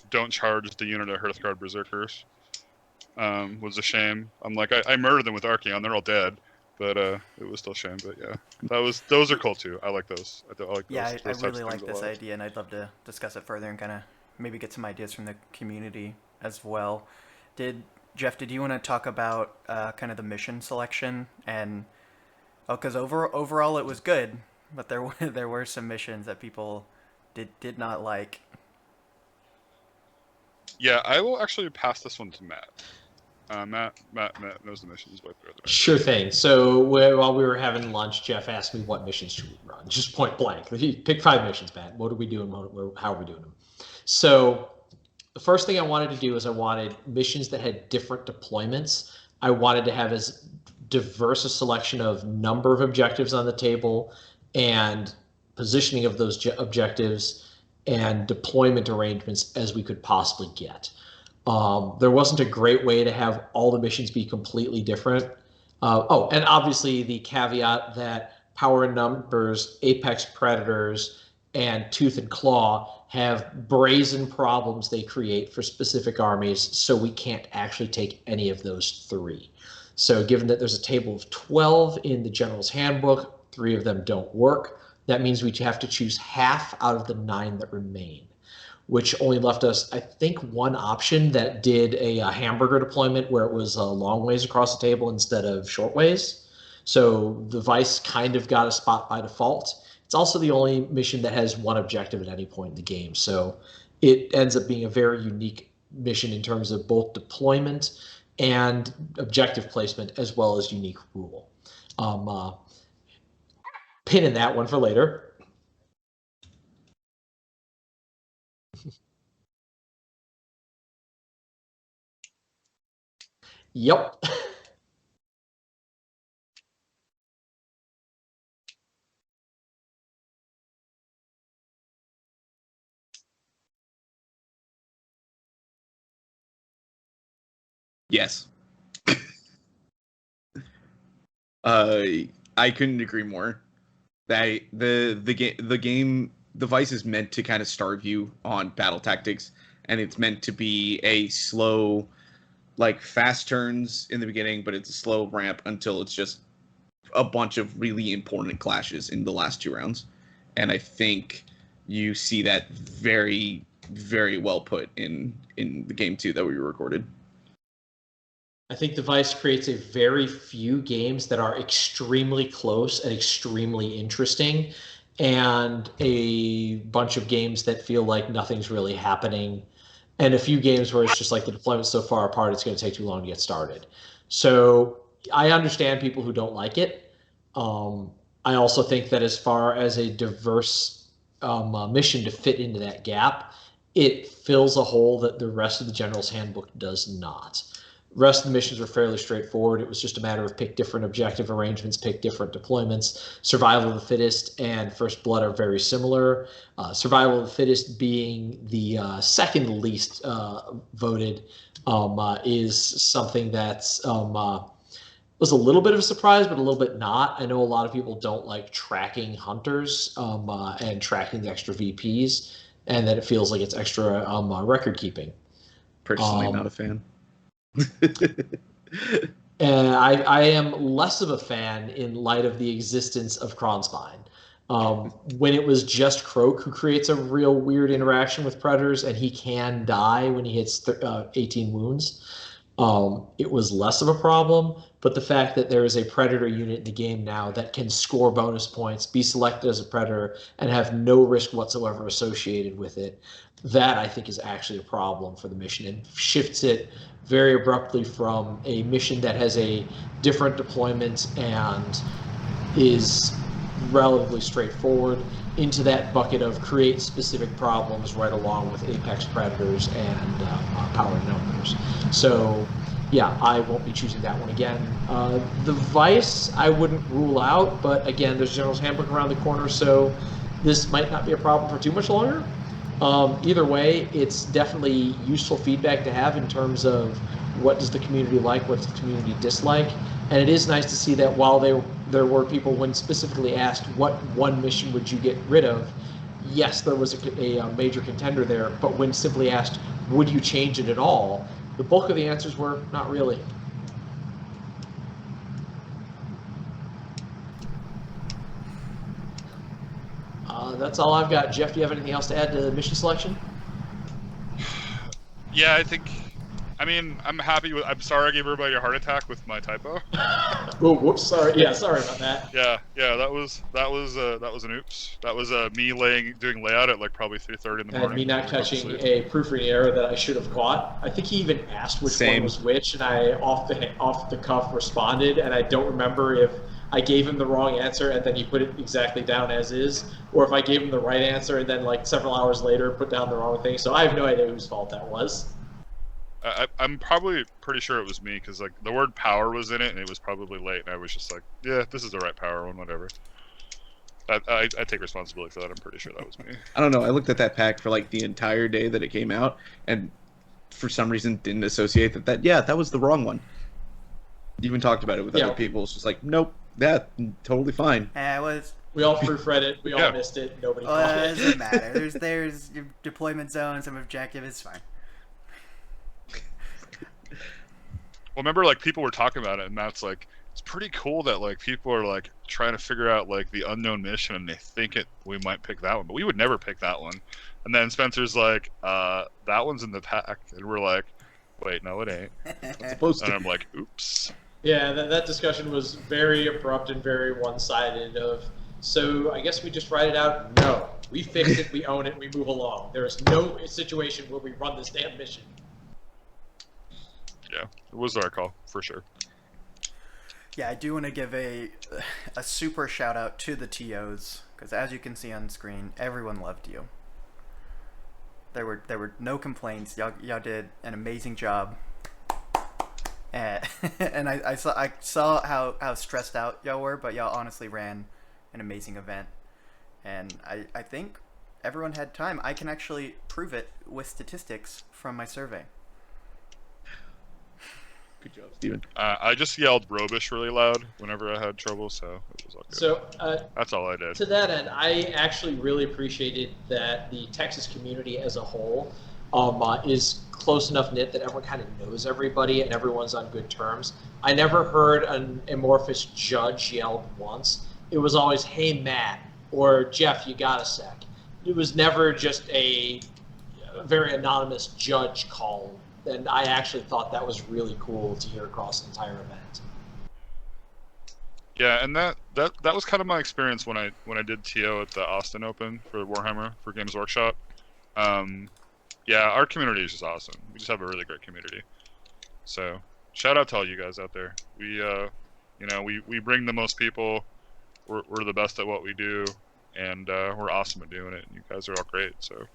don't charge the unit of Hearthguard Berserkers. Was a shame. I'm like I murdered them with Archeon. They're all dead. But it was still a shame. But yeah, those are cool too. I like those. I like those. Yeah, I really like this idea, and I'd love to discuss it further and kind of maybe get some ideas from the community as well. Jeff, did you want to talk about kind of the mission selection and because overall it was good, but there were some missions that people did not like. Yeah, I will actually pass this one to Matt. Matt knows the missions way better than I do. Sure thing. So while we were having lunch, Jeff asked me what missions should we run, just point blank. He picked 5 missions, Matt. What are we doing? How are we doing them? So the first thing I wanted to do is I wanted missions that had different deployments. I wanted to have as diverse a selection of number of objectives on the table and positioning of those objectives and deployment arrangements as we could possibly get. There wasn't a great way to have all the missions be completely different. And obviously the caveat that Power in Numbers, Apex Predators, and Tooth and Claw have brazen problems they create for specific armies, so we can't actually take any of those 3. So given that there's a table of 12 in the General's Handbook, 3 of them don't work. That means we have to choose half out of the 9 that remain, which only left us, I think, one option that did a hamburger deployment where it was long ways across the table instead of short ways. So the Vice kind of got a spot by default. It's also the only mission that has one objective at any point in the game. So it ends up being a very unique mission in terms of both deployment and objective placement, as well as unique rule. Pin in that one for later. Yep. Yes. I couldn't agree more. The game, the Vice is meant to kind of starve you on battle tactics, and it's meant to be a slow, like fast turns in the beginning, but it's a slow ramp until it's just a bunch of really important clashes in the last 2 rounds. And I think you see that very, very well put in the game 2 that we recorded. I think Device creates a very few games that are extremely close and extremely interesting, and a bunch of games that feel like nothing's really happening, and a few games where it's just like the deployment's so far apart it's going to take too long to get started. So I understand people who don't like it. I also think that as far as a diverse mission to fit into that gap, it fills a hole that the rest of the General's Handbook does not. The rest of the missions were fairly straightforward. It was just a matter of pick different objective arrangements, pick different deployments. Survival of the Fittest and First Blood are very similar. Survival of the Fittest being the second least voted is something that's was a little bit of a surprise, but a little bit not. I know a lot of people don't like tracking hunters and tracking the extra VPs, and that it feels like it's extra record keeping. Personally, not a fan. And I am less of a fan in light of the existence of Kronspine. When it was just Croak who creates a real weird interaction with predators, and he can die when he hits 18 wounds, it was less of a problem. But the fact that there is a predator unit in the game now that can score bonus points, be selected as a predator, and have no risk whatsoever associated with it, that I think is actually a problem for the mission, and shifts it very abruptly from a mission that has a different deployment and is relatively straightforward into that bucket of create specific problems right along with Apex Predators and Power in Numbers. So yeah, I won't be choosing that one again. The Vice I wouldn't rule out, but again, there's General's Handbook around the corner, so this might not be a problem for too much longer. Either way, it's definitely useful feedback to have in terms of what does the community like, what does the community dislike, and it is nice to see that while there were people when specifically asked what one mission would you get rid of, yes, there was a major contender there, but when simply asked would you change it at all, the bulk of the answers were not really. That's all I've got. Jeff, do you have anything else to add to mission selection? Yeah, I mean, I'm happy with. I'm sorry I gave everybody a heart attack with my typo. Oh, whoops! Sorry. Yeah, sorry about that. Yeah. That was an oops. That was me doing layout at like probably 3:30 in the morning. And me not catching a proofreading error that I should have caught. I think he even asked which one was which, and I off the cuff responded, and I don't remember if I gave him the wrong answer and then he put it exactly down as is, or if I gave him the right answer and then like several hours later put down the wrong thing. So I have no idea whose fault that was. I'm probably pretty sure it was me, because like the word power was in it and it was probably late, and I was just like, yeah, this is the right power one, whatever. I take responsibility for that. I'm pretty sure that was me. I don't know. I looked at that pack for like the entire day that it came out, and for some reason didn't associate that was the wrong one. Even talked about it with other people. It's just like, nope, totally fine. It was. We all proofread it. We all missed it. Nobody caught it. It doesn't matter. There's your deployment zone, some objective. It's fine. Well, remember, like, people were talking about it, and Matt's like, it's pretty cool that, like, people are, like, trying to figure out, like, the unknown mission, and they think we might pick that one, but we would never pick that one. And then Spencer's like, that one's in the pack, and we're like, wait, no, it ain't. It's supposed to. And I'm like, oops. Yeah, that discussion was very abrupt and very one-sided of, so I guess we just write it out? No. We fix it, we own it, we move along. There is no situation where we run this damn mission. Yeah, it was our call, for sure. Yeah, I do want to give a super shout out to the TOs, because as you can see on screen, everyone loved you. There were no complaints. Y'all did an amazing job. And I saw how stressed out y'all were, but y'all honestly ran an amazing event. And I think everyone had time. I can actually prove it with statistics from my survey. Good job, Steven. I just yelled Robish really loud whenever I had trouble, so it was all good. So that's all I did. To that end, I actually really appreciated that the Texas community as a whole is close enough knit that everyone kind of knows everybody and everyone's on good terms. I never heard an amorphous judge yelled once. It was always, hey, Matt, or Jeff, you got a sec. It was never just a very anonymous judge call and I actually thought that was really cool to hear across the entire event. Yeah, and that was kind of my experience when I did TO at the Austin Open for Warhammer for Games Workshop. Yeah, our community is just awesome. We just have a really great community. So shout out to all you guys out there. We we bring the most people. We're the best at what we do, and we're awesome at doing it. And you guys are all great. So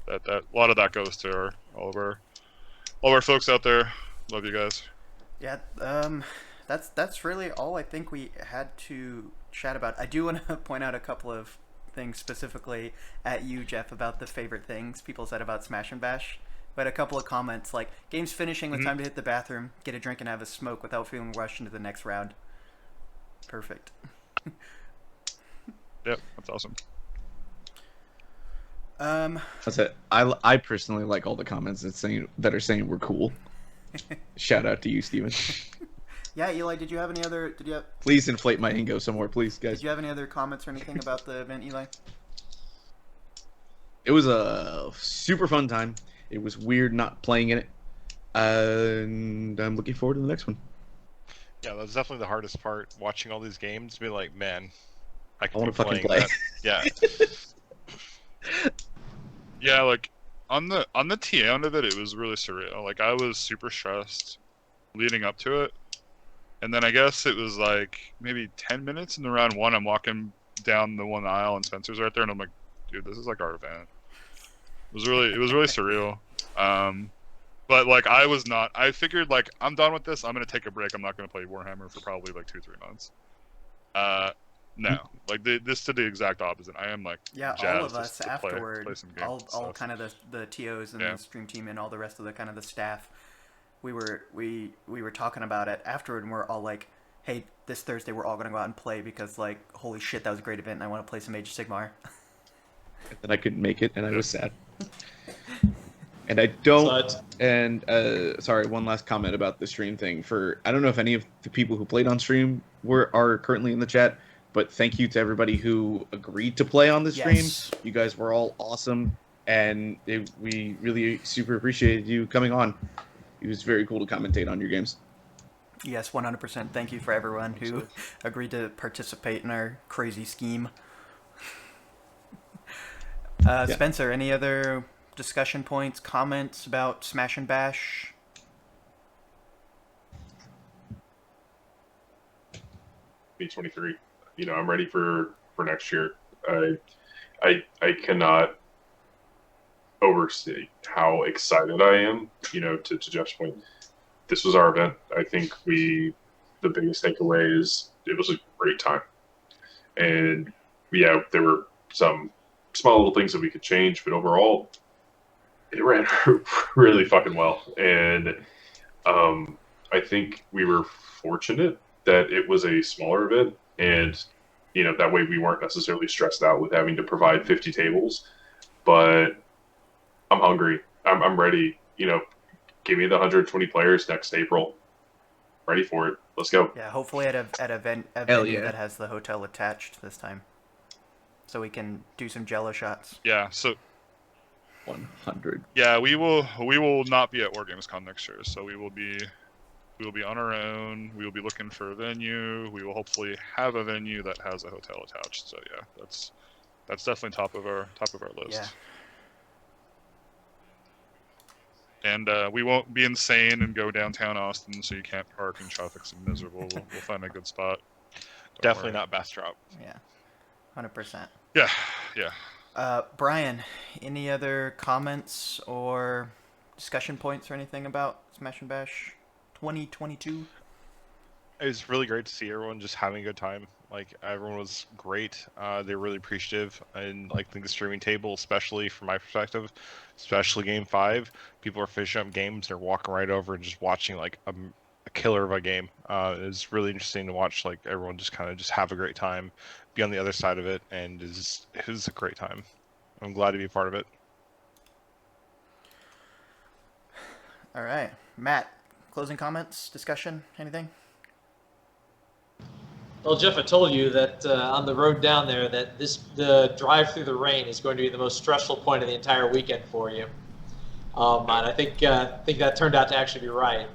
that a lot of that goes to all of our folks out there. Love you guys. Yeah, that's really all I think we had to chat about. I do want to point out a couple of things specifically at you, Jeff, about the favorite things people said about Smash and Bash. But a couple of comments like game's finishing with time to hit the bathroom, get a drink, and have a smoke without feeling rushed into the next round. Perfect. Yep, that's awesome. That's it. I personally like all the comments that are saying we're cool. Shout out to you, Steven. Yeah, Eli, did you have any other? Please inflate my ego some more, please, guys. Did you have any other comments or anything about the event, Eli? It was a super fun time. It was weird not playing in it, and I'm looking forward to the next one. Yeah, that's definitely the hardest part. Watching all these games, be like, man, I want to fucking playing play. that. Yeah. Yeah, like on the TA end of it, it was really surreal. Like I was super stressed leading up to it, and then I guess it was like maybe 10 minutes into round one. I'm walking down the one aisle, and Spencer's right there, and I'm like, dude, this is like our event. It was really surreal. But like I was not. I figured like I'm done with this. I'm gonna take a break. I'm not gonna play Warhammer for probably like 2-3 months. No, like this to the exact opposite. I am like all of us to afterward, play some games all kind of the TOs and the stream team and all the rest of the kind of the staff. We were talking about it afterward, and we're all like, "Hey, this Thursday we're all gonna go out and play because like, holy shit, that was a great event, and I want to play some Age of Sigmar." And then I couldn't make it, and I was sad. And I don't. And sorry, one last comment about the stream thing. I don't know if any of the people who played on stream are currently in the chat, but thank you to everybody who agreed to play on the stream. Yes. You guys were all awesome, and we really super appreciated you coming on. It was very cool to commentate on your games. Yes, 100%. Thank you for everyone who agreed to participate in our crazy scheme. Spencer, any other discussion points, comments about Smash and Bash? B23. I'm ready for next year. I cannot overstate how excited I am. To Jeff's point, this was our event. I think the biggest takeaway is it was a great time, and yeah, there were some small little things that we could change, but overall, it ran really fucking well. And I think we were fortunate that it was a smaller event, and that way we weren't necessarily stressed out with having to provide 50 tables. But I'm hungry. I'm ready. Give me the 120 players next April. Ready for it. Let's go. Yeah, hopefully at a venue that has the hotel attached this time, so we can do some Jello shots. Yeah. So 100. Yeah, we will not be at WarGamesCon next year. So we will be on our own. We will be looking for a venue. We will hopefully have a venue that has a hotel attached. So yeah, that's definitely top of our list. Yeah. And we won't be insane and go downtown Austin so you can't park and traffic's miserable. We'll find a good spot. Definitely not Bastrop. Yeah, 100%. Yeah. Brian, any other comments or discussion points or anything about Smash and Bash 2022? It was really great to see everyone just having a good time. Like, everyone was great. They were really appreciative. And, like, the streaming table, especially from my perspective, especially Game 5, people are finishing up games. They're walking right over and just watching, like, a killer of a game. It was really interesting to watch, like, everyone just kind of just have a great time, be on the other side of it, and it was a great time. I'm glad to be a part of it. All right. Matt, closing comments, discussion, anything? Well, Jeff, I told you that on the road down there that the drive through the rain is going to be the most stressful point of the entire weekend for you. And I think that turned out to actually be right.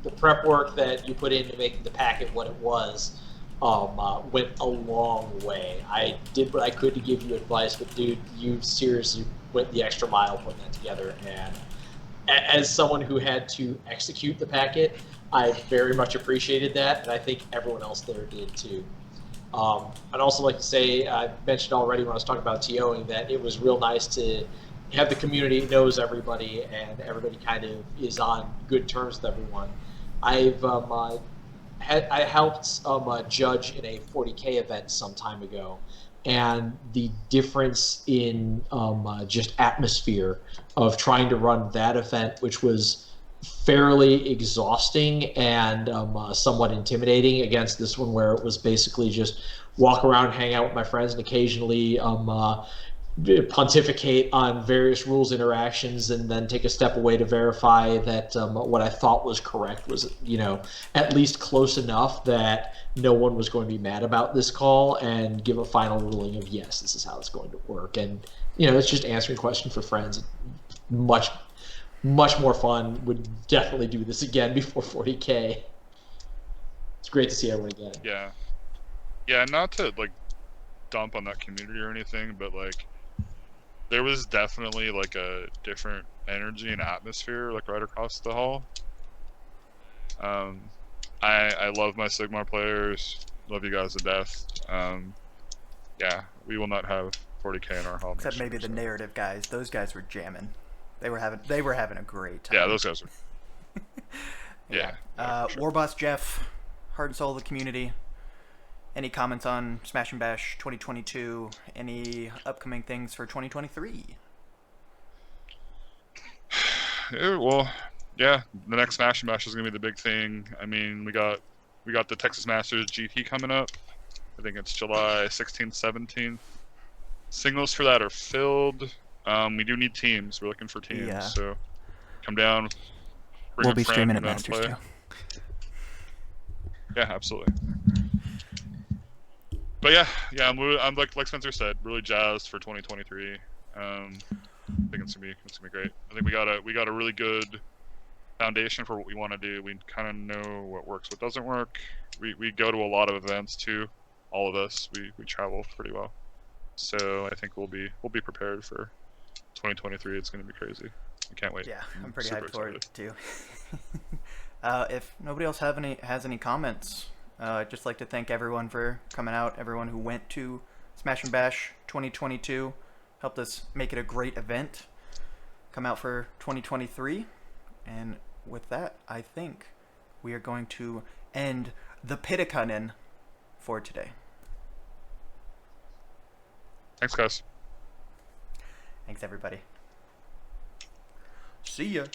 The prep work that you put into making the packet what it was went a long way. I did what I could to give you advice, but dude, you seriously went the extra mile putting that together. And as someone who had to execute the packet, I very much appreciated that, and I think everyone else there did too. I'd also like to say, I mentioned already when I was talking about TOing that it was real nice to have the community knows everybody and everybody kind of is on good terms with everyone. I helped judge in a 40K event some time ago, and the difference in just atmosphere of trying to run that event, which was fairly exhausting and somewhat intimidating, against this one where it was basically just walk around, hang out with my friends, and occasionally pontificate on various rules interactions, and then take a step away to verify that what I thought was correct was, at least close enough that no one was going to be mad about this call, and give a final ruling of yes, this is how it's going to work. And it's just answering questions for friends. Much more fun. Would definitely do this again before 40K. It's great to see everyone again. Yeah. Not to dump on that community or anything, but there was definitely a different energy and atmosphere right across the hall. I love my Sigmar players. Love you guys to death. Yeah, we will not have 40K in our hall. Except maybe the narrative guys. Those guys were jamming. They were having a great time. Yeah, those guys were. Yeah. Sure. Warboss Jeff, heart and soul of the community. Any comments on Smash and Bash 2022? Any upcoming things for 2023? Well, yeah, the next Smash and Bash is gonna be the big thing. I mean, we got the Texas Masters GT coming up. I think it's July 16th, 17th. Singles for that are filled. We do need teams. We're looking for teams. So come down. We'll be streaming at Masters too. Yeah, absolutely. But yeah, I'm like Spencer said, really jazzed for 2023. I think it's gonna be great. I think we got a really good foundation for what we want to do. We kind of know what works, what doesn't work. We go to a lot of events too. All of us, we travel pretty well. So I think we'll be prepared for 2023. It's gonna be crazy. I can't wait. Yeah, I'm pretty hyped for it too. If nobody else has any comments, I'd just like to thank everyone for coming out. Everyone who went to Smash and Bash 2022 helped us make it a great event. Come out for 2023, and with that, I think we are going to end the Pitikanen for today. Thanks, guys. Thanks, everybody. See ya.